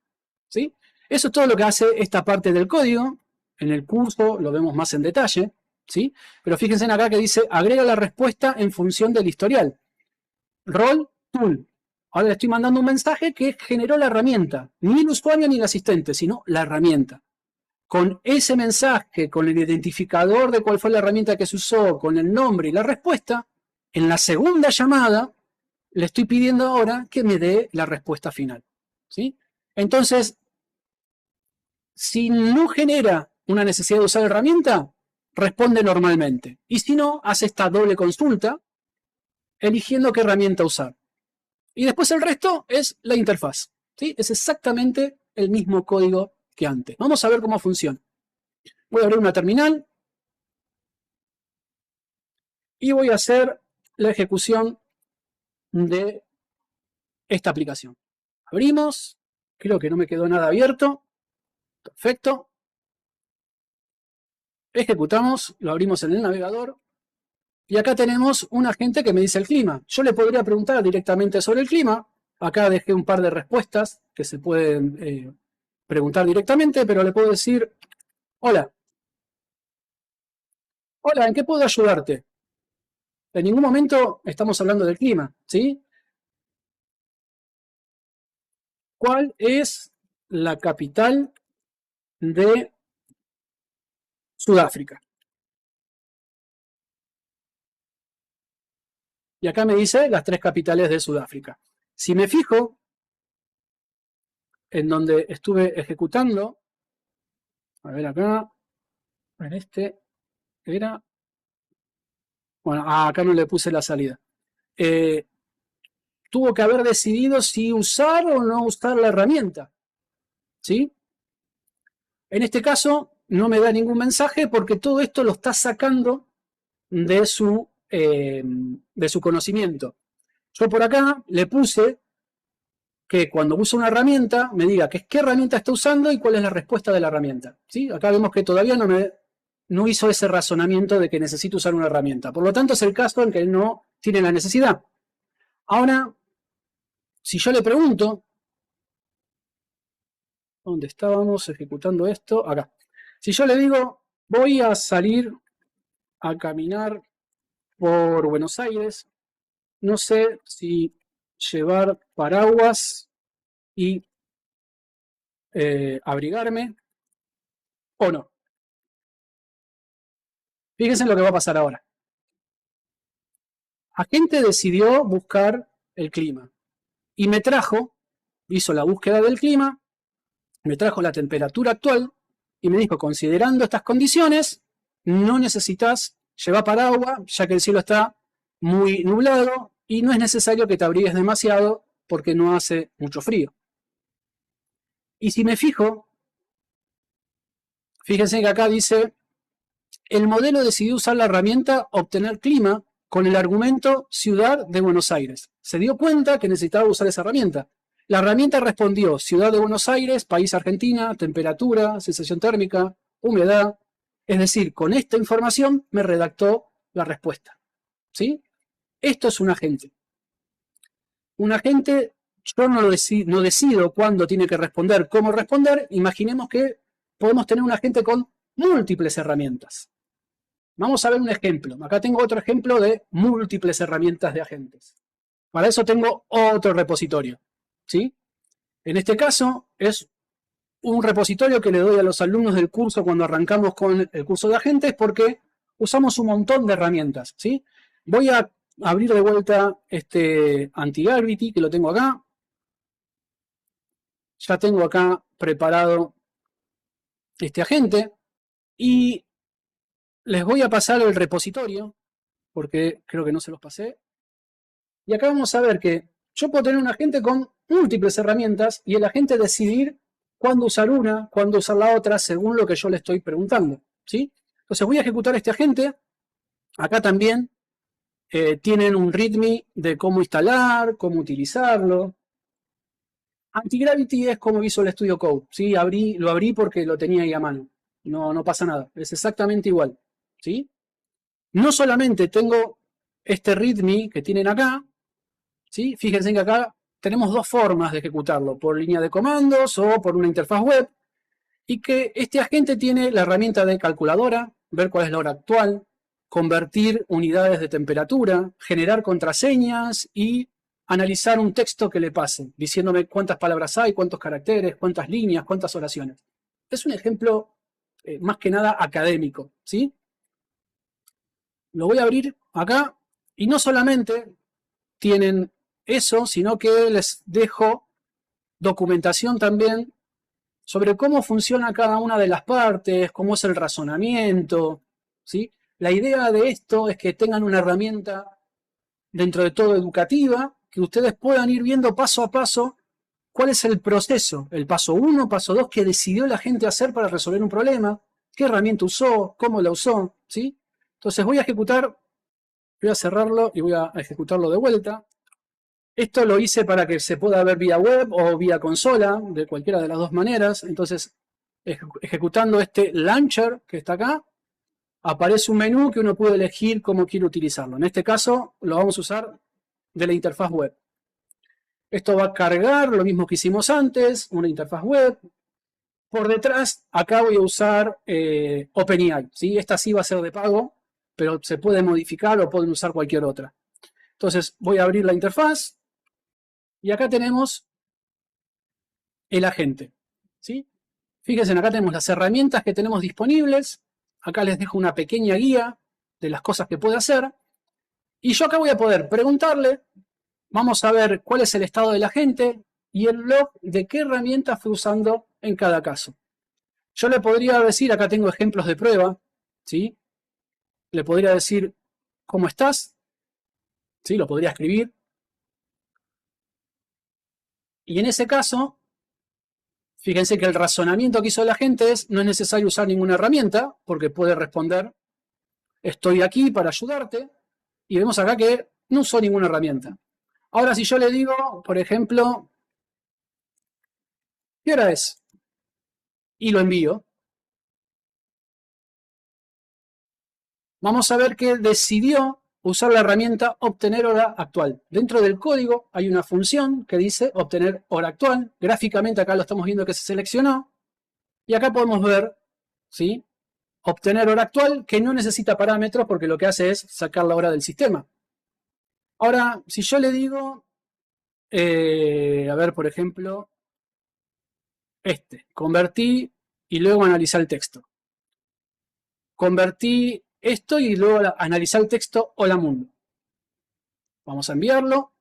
¿Sí? Eso es todo lo que hace esta parte del código. En el curso lo vemos más en detalle. ¿Sí? Pero fíjense acá que dice agrega la respuesta en función del historial. Role tool. Ahora le estoy mandando un mensaje que generó la herramienta. Ni el usuario ni el asistente, sino la herramienta. Con ese mensaje, con el identificador de cuál fue la herramienta que se usó, con el nombre y la respuesta, en la segunda llamada le estoy pidiendo ahora que me dé la respuesta final. ¿Sí? Entonces, si no genera una necesidad de usar la herramienta, responde normalmente. Y si no, hace esta doble consulta, eligiendo qué herramienta usar. Y después el resto es la interfaz. ¿Sí? Es exactamente el mismo código que antes. Vamos a ver cómo funciona. Voy a abrir una terminal y voy a hacer la ejecución de esta aplicación. Abrimos, creo que no me quedó nada abierto. Perfecto. Ejecutamos, lo abrimos en el navegador y acá tenemos un agente que me dice el clima. Yo le podría preguntar directamente sobre el clima. Acá dejé un par de respuestas que se pueden preguntar directamente, pero le puedo decir, hola, hola, ¿en qué puedo ayudarte? En ningún momento estamos hablando del clima, ¿sí? ¿Cuál es la capital de Sudáfrica? Y acá me dice las 3 capitales de Sudáfrica. Si me fijo en donde estuve ejecutando, a ver acá, en este era, bueno, acá no le puse la salida. Eh, Tuvo que haber decidido si usar o no usar la herramienta, ¿sí? En este caso no me da ningún mensaje porque todo esto lo está sacando de su conocimiento. Yo por acá le puse que cuando uso una herramienta me diga qué herramienta está usando y cuál es la respuesta de la herramienta. ¿Sí? Acá vemos que todavía no hizo ese razonamiento de que necesito usar una herramienta. Por lo tanto, es el caso en que no tiene la necesidad. Ahora, si yo le pregunto, ¿dónde estábamos ejecutando esto? Acá. Si yo le digo, voy a salir a caminar por Buenos Aires, no sé si llevar paraguas y abrigarme o no. Fíjense en lo que va a pasar ahora. Agente decidió buscar el clima y me trajo, hizo la búsqueda del clima, me trajo la temperatura actual y me dijo, considerando estas condiciones, no necesitas llevar paraguas, ya que el cielo está muy nublado y no es necesario que te abrigues demasiado porque no hace mucho frío. Y si me fijo, fíjense que acá dice, el modelo decidió usar la herramienta obtener clima con el argumento ciudad de Buenos Aires. Se dio cuenta que necesitaba usar esa herramienta. La herramienta respondió ciudad de Buenos Aires, país Argentina, temperatura, sensación térmica, humedad. Es decir, con esta información me redactó la respuesta. ¿Sí? Esto es un agente. Un agente, yo no decido cuándo tiene que responder, cómo responder. Imaginemos que podemos tener un agente con múltiples herramientas. Vamos a ver un ejemplo. Acá tengo otro ejemplo de múltiples herramientas de agentes. Para eso tengo otro repositorio. ¿Sí? En este caso es un repositorio que le doy a los alumnos del curso cuando arrancamos con el curso de agentes porque usamos un montón de herramientas. ¿Sí? Voy a abrir de vuelta este anti-gravity que lo tengo acá. Ya tengo acá preparado este agente y les voy a pasar el repositorio porque creo que no se los pasé. Y acá vamos a ver que yo puedo tener un agente con múltiples herramientas y el agente decidir cuándo usar una, cuándo usar la otra, según lo que yo le estoy preguntando. ¿Sí? Entonces voy a ejecutar este agente. Acá también tienen un readme de cómo instalar, cómo utilizarlo. Antigravity es como Visual Studio Code, ¿sí? Lo abrí porque lo tenía ahí a mano. No, no pasa nada, es exactamente igual, ¿sí? No solamente tengo este README que tienen acá, ¿sí? Fíjense que acá tenemos dos formas de ejecutarlo, por línea de comandos o por una interfaz web, y que este agente tiene la herramienta de calculadora, ver cuál es la hora actual, convertir unidades de temperatura, generar contraseñas y analizar un texto que le pase, diciéndome cuántas palabras hay, cuántos caracteres, cuántas líneas, cuántas oraciones. Es un ejemplo más que nada académico, ¿sí? Lo voy a abrir acá y no solamente tienen eso, sino que les dejo documentación también sobre cómo funciona cada una de las partes, cómo es el razonamiento, ¿sí? La idea de esto es que tengan una herramienta dentro de todo educativa, que ustedes puedan ir viendo paso a paso cuál es el proceso, el paso uno, paso 2, que decidió la gente hacer para resolver un problema, qué herramienta usó, cómo la usó, ¿sí? Entonces voy a ejecutar, voy a cerrarlo y voy a ejecutarlo de vuelta. Esto lo hice para que se pueda ver vía web o vía consola, de cualquiera de las dos maneras. Entonces, ejecutando este launcher que está acá, aparece un menú que uno puede elegir cómo quiere utilizarlo. En este caso, lo vamos a usar de la interfaz web. Esto va a cargar lo mismo que hicimos antes, una interfaz web. Por detrás, acá voy a usar OpenAI, ¿sí? Esta sí va a ser de pago, pero se puede modificar o pueden usar cualquier otra. Entonces, voy a abrir la interfaz y acá tenemos el agente, ¿sí? Fíjense, acá tenemos las herramientas que tenemos disponibles. Acá les dejo una pequeña guía de las cosas que puede hacer. Y yo acá voy a poder preguntarle, vamos a ver cuál es el estado del agente y el log de qué herramienta fue usando en cada caso. Yo le podría decir, acá tengo ejemplos de prueba, ¿sí? Le podría decir, ¿cómo estás? ¿Sí? Lo podría escribir. Y en ese caso, fíjense que el razonamiento que hizo la gente es, no es necesario usar ninguna herramienta, porque puede responder, estoy aquí para ayudarte, y vemos acá que no usó ninguna herramienta. Ahora, si yo le digo, por ejemplo, ¿qué hora es? Y lo envío, vamos a ver que decidió usar la herramienta obtener hora actual. Dentro del código hay una función que dice obtener hora actual. Gráficamente acá lo estamos viendo que se seleccionó. Y acá podemos ver, ¿sí? Obtener hora actual, que no necesita parámetros porque lo que hace es sacar la hora del sistema. Ahora, si yo le digo, a ver, por ejemplo, convertí y luego analizar el texto. Convertí esto y luego analizar el texto hola mundo. Vamos a enviarlo.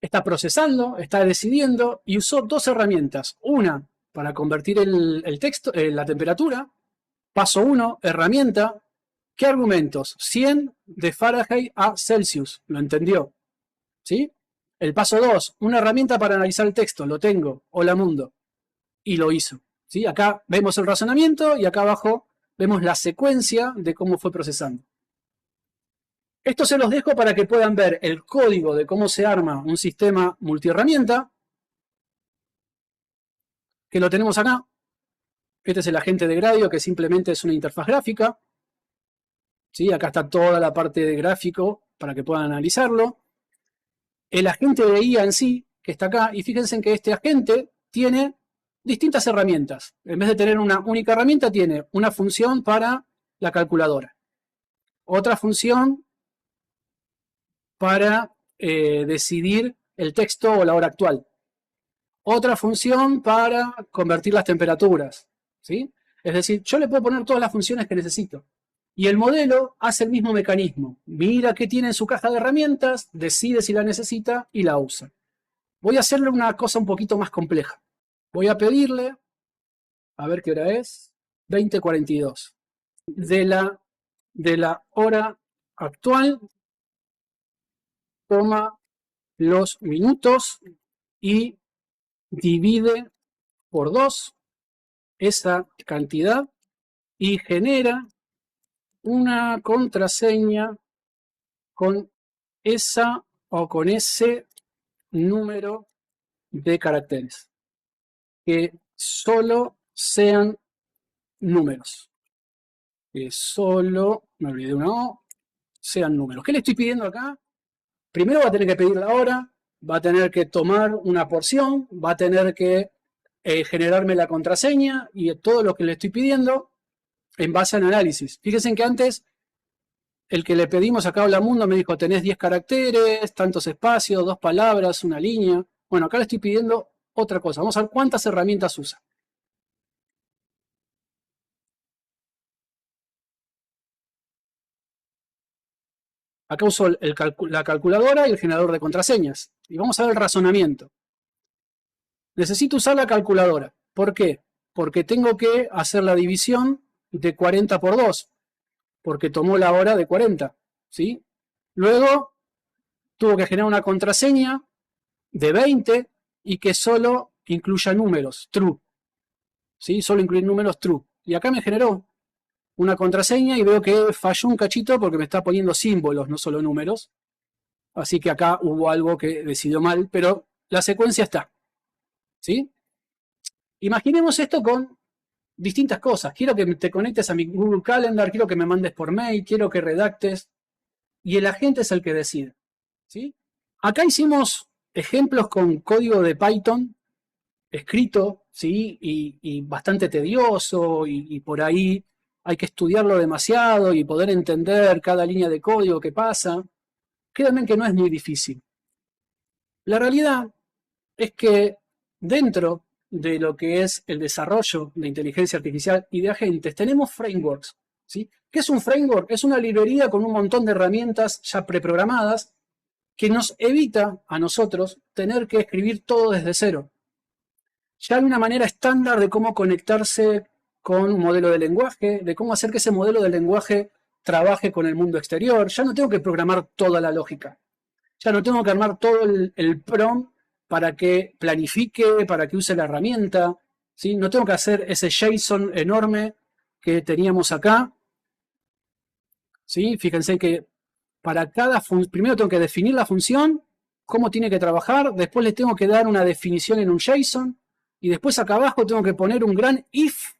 Está procesando, está decidiendo y usó dos herramientas. Una para convertir el texto, la temperatura. Paso 1, herramienta. ¿Qué argumentos? 100 de Fahrenheit a Celsius. Lo entendió. ¿Sí? El paso 2, una herramienta para analizar el texto. Lo tengo. Hola mundo. Y lo hizo. ¿Sí? Acá vemos el razonamiento y acá abajo vemos la secuencia de cómo fue procesando. Esto se los dejo para que puedan ver el código de cómo se arma un sistema multiherramienta, que lo tenemos acá. Este es el agente de Gradio, que simplemente es una interfaz gráfica. ¿Sí? Acá está toda la parte de gráfico para que puedan analizarlo. El agente de IA en sí, que está acá, y fíjense que este agente tiene distintas herramientas. En vez de tener una única herramienta, tiene una función para la calculadora, otra función para decidir el texto o la hora actual, otra función para convertir las temperaturas, ¿sí? Es decir, yo le puedo poner todas las funciones que necesito. Y el modelo hace el mismo mecanismo. Mira qué tiene en su caja de herramientas, decide si la necesita y la usa. Voy a hacerle una cosa un poquito más compleja. Voy a pedirle, a ver qué hora es, 20:42. De la hora actual, toma los minutos y divide por 2 esa cantidad y genera una contraseña con esa o con ese número de caracteres. Que solo sean números. Que solo, me olvidé una O, sean números. ¿Qué le estoy pidiendo acá? Primero va a tener que pedir la hora, va a tener que tomar una porción, va a tener que generarme la contraseña y todo lo que le estoy pidiendo en base al análisis. Fíjense que antes el que le pedimos acá a Hola Mundo me dijo, tenés 10 caracteres, tantos espacios, 2 palabras, una línea. Bueno, acá le estoy pidiendo otra cosa. Vamos a ver cuántas herramientas usa. Acá uso la calculadora y el generador de contraseñas. Y vamos a ver el razonamiento. Necesito usar la calculadora. ¿Por qué? Porque tengo que hacer la división de 40 por 2. Porque tomó la hora de 40. ¿Sí? Luego tuvo que generar una contraseña de 20 y que solo incluya números, true. ¿Sí? Solo incluir números true. Y acá me generó una contraseña y veo que falló un cachito porque me está poniendo símbolos, no solo números. Así que acá hubo algo que decidió mal, pero la secuencia está. ¿Sí? Imaginemos esto con distintas cosas. Quiero que te conectes a mi Google Calendar, quiero que me mandes por mail, quiero que redactes. Y el agente es el que decide. ¿Sí? Acá hicimos ejemplos con código de Python escrito, ¿sí? Y bastante tedioso y por ahí hay que estudiarlo demasiado y poder entender cada línea de código que pasa. Créanme que no es muy difícil. La realidad es que dentro de lo que es el desarrollo de inteligencia artificial y de agentes, tenemos frameworks. ¿Sí? ¿Qué es un framework? Es una librería con un montón de herramientas ya preprogramadas que nos evita a nosotros tener que escribir todo desde cero. Ya hay una manera estándar de cómo conectarse con un modelo de lenguaje, de cómo hacer que ese modelo de lenguaje trabaje con el mundo exterior. Ya no tengo que programar toda la lógica. Ya no tengo que armar todo el prompt para que planifique, para que use la herramienta. ¿Sí? No tengo que hacer ese JSON enorme que teníamos acá. ¿Sí? Fíjense que para cada función, primero tengo que definir la función, cómo tiene que trabajar, después le tengo que dar una definición en un JSON, y después acá abajo tengo que poner un gran if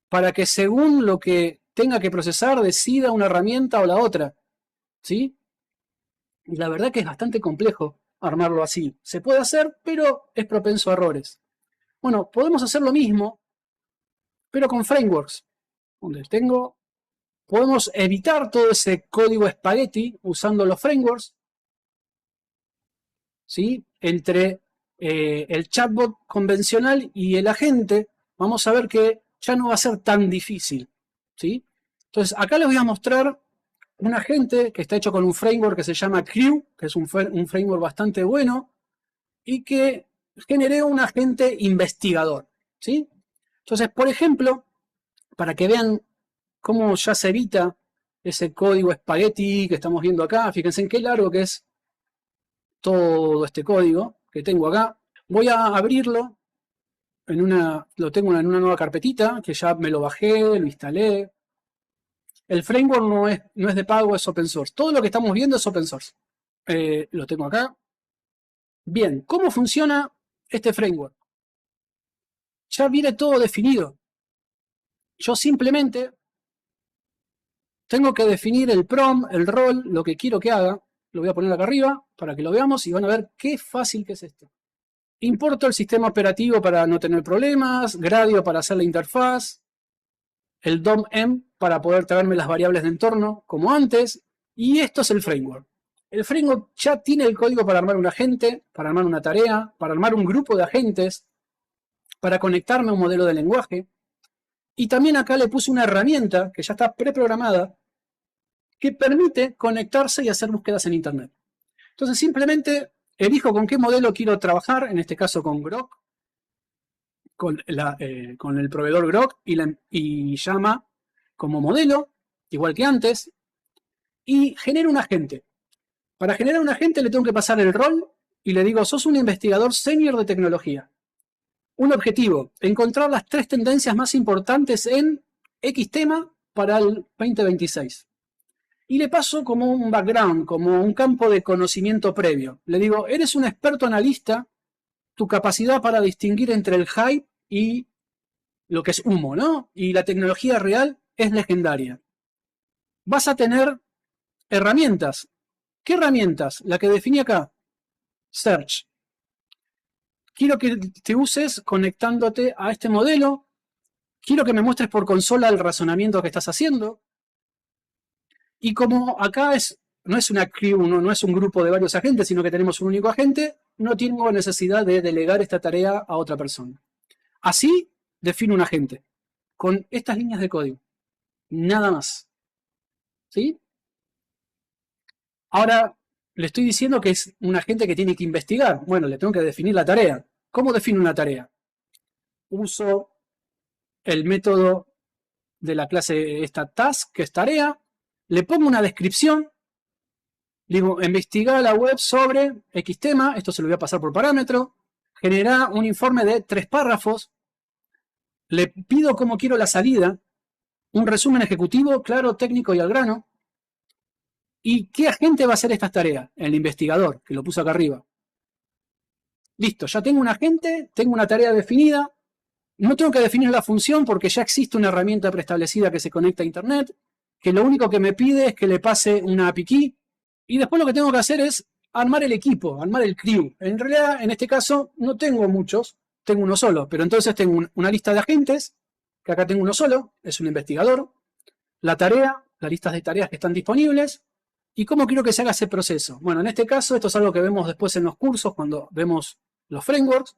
para que según lo que tenga que procesar decida una herramienta o la otra. ¿Sí? Y la verdad que es bastante complejo armarlo así. Se puede hacer, pero es propenso a errores. Bueno, podemos hacer lo mismo, pero con frameworks, donde podemos evitar todo ese código espagueti usando los frameworks, ¿sí? Entre el chatbot convencional y el agente, vamos a ver que ya no va a ser tan difícil, ¿sí? Entonces, acá les voy a mostrar un agente que está hecho con un framework que se llama Crew, que es un framework bastante bueno, y que generé un agente investigador, ¿sí? Entonces, por ejemplo, para que vean cómo ya se evita ese código espagueti que estamos viendo acá, fíjense en qué largo que es todo este código que tengo acá. Voy a abrirlo lo tengo en una nueva carpetita que ya me lo bajé, lo instalé. El framework no es de pago, es open source. Todo lo que estamos viendo es open source. Lo tengo acá. Bien, ¿cómo funciona este framework? Ya viene todo definido. Yo simplemente tengo que definir el prompt, el rol, lo que quiero que haga. Lo voy a poner acá arriba para que lo veamos y van a ver qué fácil que es esto. Importo el sistema operativo para no tener problemas, Gradio para hacer la interfaz, el DOM-M para poder traerme las variables de entorno como antes, y esto es el framework. El framework ya tiene el código para armar un agente, para armar una tarea, para armar un grupo de agentes, para conectarme a un modelo de lenguaje, y también acá le puse una herramienta que ya está preprogramada que permite conectarse y hacer búsquedas en Internet. Entonces simplemente elijo con qué modelo quiero trabajar, en este caso con Grok, con el proveedor Grok y llama como modelo, igual que antes, y genero un agente. Para generar un agente le tengo que pasar el rol y le digo, sos un investigador senior de tecnología. Un objetivo, encontrar las 3 tendencias más importantes en X tema para el 2026. y le paso como un background, como un campo de conocimiento previo. Le digo, eres un experto analista, tu capacidad para distinguir entre el hype y lo que es humo, ¿no? Y la tecnología real es legendaria. Vas a tener herramientas. ¿Qué herramientas? La que definí acá, Search. Quiero que te uses conectándote a este modelo. Quiero que me muestres por consola el razonamiento que estás haciendo. Y como acá no es una crew, no es un grupo de varios agentes, sino que tenemos un único agente, no tengo necesidad de delegar esta tarea a otra persona. Así defino un agente, con estas líneas de código. Nada más. ¿Sí? Ahora le estoy diciendo que es un agente que tiene que investigar. Bueno, le tengo que definir la tarea. ¿Cómo defino una tarea? Uso el método de la clase esta task, que es tarea, le pongo una descripción, digo, investigar la web sobre X tema, esto se lo voy a pasar por parámetro, generar un informe de 3 párrafos, le pido cómo quiero la salida, un resumen ejecutivo, claro, técnico y al grano. ¿Y qué agente va a hacer estas tareas? El investigador, que lo puso acá arriba. Listo, ya tengo un agente, tengo una tarea definida, no tengo que definir la función porque ya existe una herramienta preestablecida que se conecta a Internet, que lo único que me pide es que le pase una API key, y después lo que tengo que hacer es armar el equipo, armar el crew. En realidad, en este caso, no tengo muchos, tengo uno solo, pero entonces tengo una lista de agentes, que acá tengo uno solo, es un investigador, la tarea, las listas de tareas que están disponibles, y cómo quiero que se haga ese proceso. Bueno, en este caso, esto es algo que vemos después en los cursos, cuando vemos los frameworks,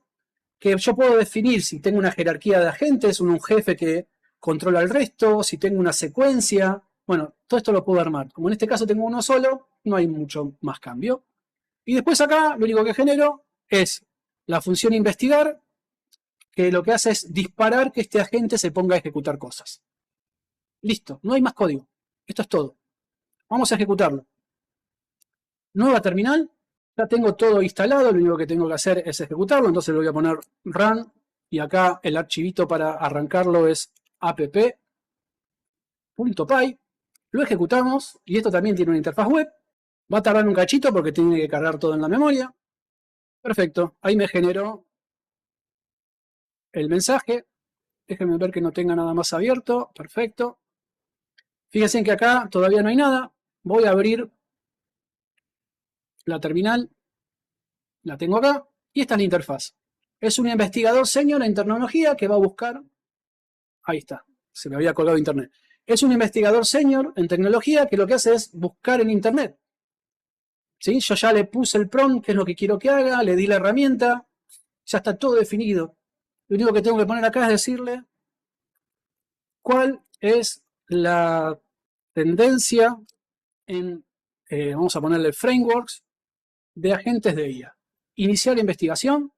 que yo puedo definir si tengo una jerarquía de agentes, un jefe que controla el resto, si tengo una secuencia. Bueno, todo esto lo puedo armar. Como en este caso tengo uno solo, no hay mucho más cambio. Y después acá lo único que genero es la función investigar, que lo que hace es disparar que este agente se ponga a ejecutar cosas. Listo, no hay más código. Esto es todo. Vamos a ejecutarlo. Nueva terminal. Ya tengo todo instalado, lo único que tengo que hacer es ejecutarlo, entonces le voy a poner run y acá el archivito para arrancarlo es app.py. Lo ejecutamos y esto también tiene una interfaz web. Va a tardar un cachito porque tiene que cargar todo en la memoria. Perfecto, ahí me generó el mensaje. Déjenme ver que no tenga nada más abierto. Perfecto. Fíjense que acá todavía no hay nada. Voy a abrir la terminal. La tengo acá. Y esta es la interfaz. Es un investigador senior en tecnología que va a buscar. Ahí está. Se me había colgado internet. Es un investigador senior en tecnología que lo que hace es buscar en internet. ¿Sí? Yo ya le puse el prompt, que es lo que quiero que haga, le di la herramienta, ya está todo definido. Lo único que tengo que poner acá es decirle cuál es la tendencia en, vamos a ponerle frameworks de agentes de IA. Iniciar investigación.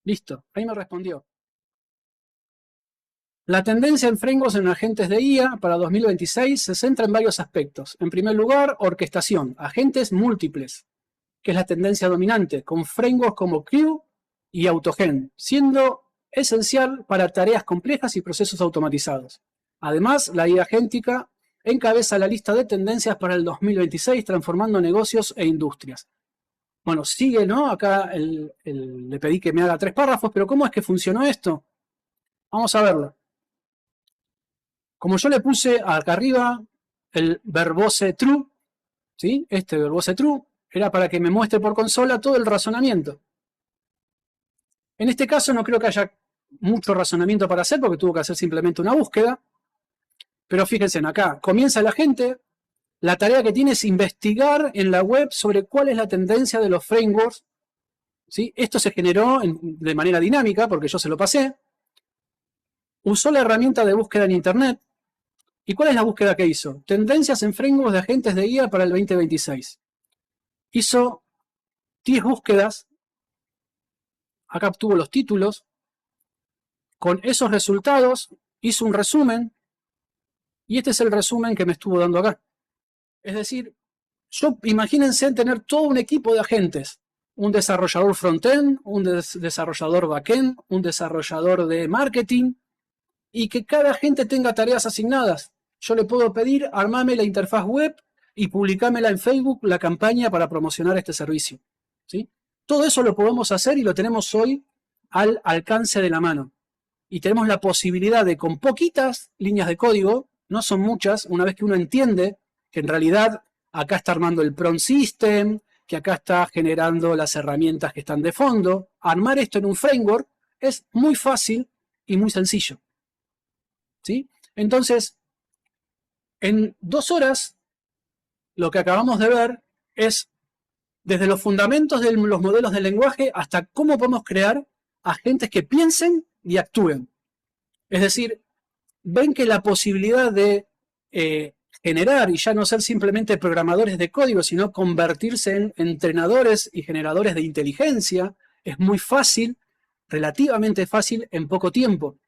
Listo, ahí me respondió. La tendencia en frameworks en agentes de IA para 2026 se centra en varios aspectos. En primer lugar, orquestación, agentes múltiples, que es la tendencia dominante, con frameworks como Q y Autogen, siendo esencial para tareas complejas y procesos automatizados. Además, la IA agéntica encabeza la lista de tendencias para el 2026, transformando negocios e industrias. Bueno, sigue, ¿no? Acá le pedí que me haga 3 párrafos, pero ¿cómo es que funcionó esto? Vamos a verlo. Como yo le puse acá arriba el verbose true, ¿sí? Este verbose true era para que me muestre por consola todo el razonamiento. En este caso no creo que haya mucho razonamiento para hacer porque tuvo que hacer simplemente una búsqueda. Pero fíjense, acá comienza la gente, la tarea que tiene es investigar en la web sobre cuál es la tendencia de los frameworks. ¿Sí? Esto se generó de manera dinámica porque yo se lo pasé. Usó la herramienta de búsqueda en Internet. ¿Y cuál es la búsqueda que hizo? Tendencias en frameworks de agentes de IA para el 2026. Hizo 10 búsquedas. Acá obtuvo los títulos. Con esos resultados hizo un resumen. Y este es el resumen que me estuvo dando acá. Es decir, imagínense tener todo un equipo de agentes. Un desarrollador front-end, un desarrollador back-end, un desarrollador de marketing. Y que cada agente tenga tareas asignadas. yo le puedo pedir, armame la interfaz web y publicámela en Facebook, la campaña para promocionar este servicio. ¿Sí? Todo eso lo podemos hacer y lo tenemos hoy al alcance de la mano. Y tenemos la posibilidad de, con poquitas líneas de código, no son muchas, una vez que uno entiende que en realidad acá está armando el prompt system, que acá está generando las herramientas que están de fondo, armar esto en un framework es muy fácil y muy sencillo. ¿Sí? Entonces, en 2 horas, lo que acabamos de ver es desde los fundamentos de los modelos de lenguaje hasta cómo podemos crear agentes que piensen y actúen. Es decir, ven que la posibilidad de generar y ya no ser simplemente programadores de código, sino convertirse en entrenadores y generadores de inteligencia es muy fácil, relativamente fácil en poco tiempo.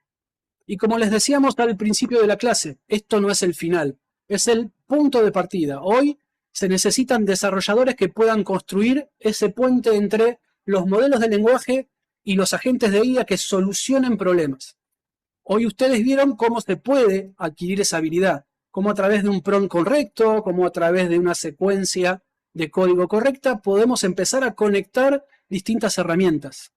Y como les decíamos al principio de la clase, esto no es el final, es el punto de partida. Hoy se necesitan desarrolladores que puedan construir ese puente entre los modelos de lenguaje y los agentes de IA que solucionen problemas. Hoy ustedes vieron cómo se puede adquirir esa habilidad, cómo a través de un prompt correcto, cómo a través de una secuencia de código correcta podemos empezar a conectar distintas herramientas.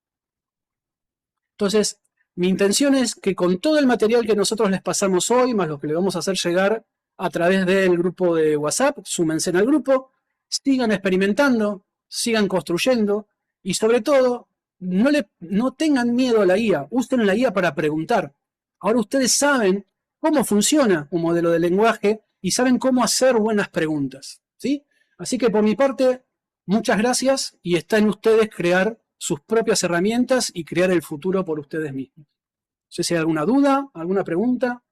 Entonces, mi intención es que con todo el material que nosotros les pasamos hoy, más lo que le vamos a hacer llegar a través del grupo de WhatsApp, súmense al grupo, sigan experimentando, sigan construyendo y sobre todo, no tengan miedo a la IA, usen la IA para preguntar. Ahora ustedes saben cómo funciona un modelo de lenguaje y saben cómo hacer buenas preguntas, ¿sí? Así que por mi parte, muchas gracias y está en ustedes crear sus propias herramientas y crear el futuro por ustedes mismos. No sé si hay alguna duda, alguna pregunta.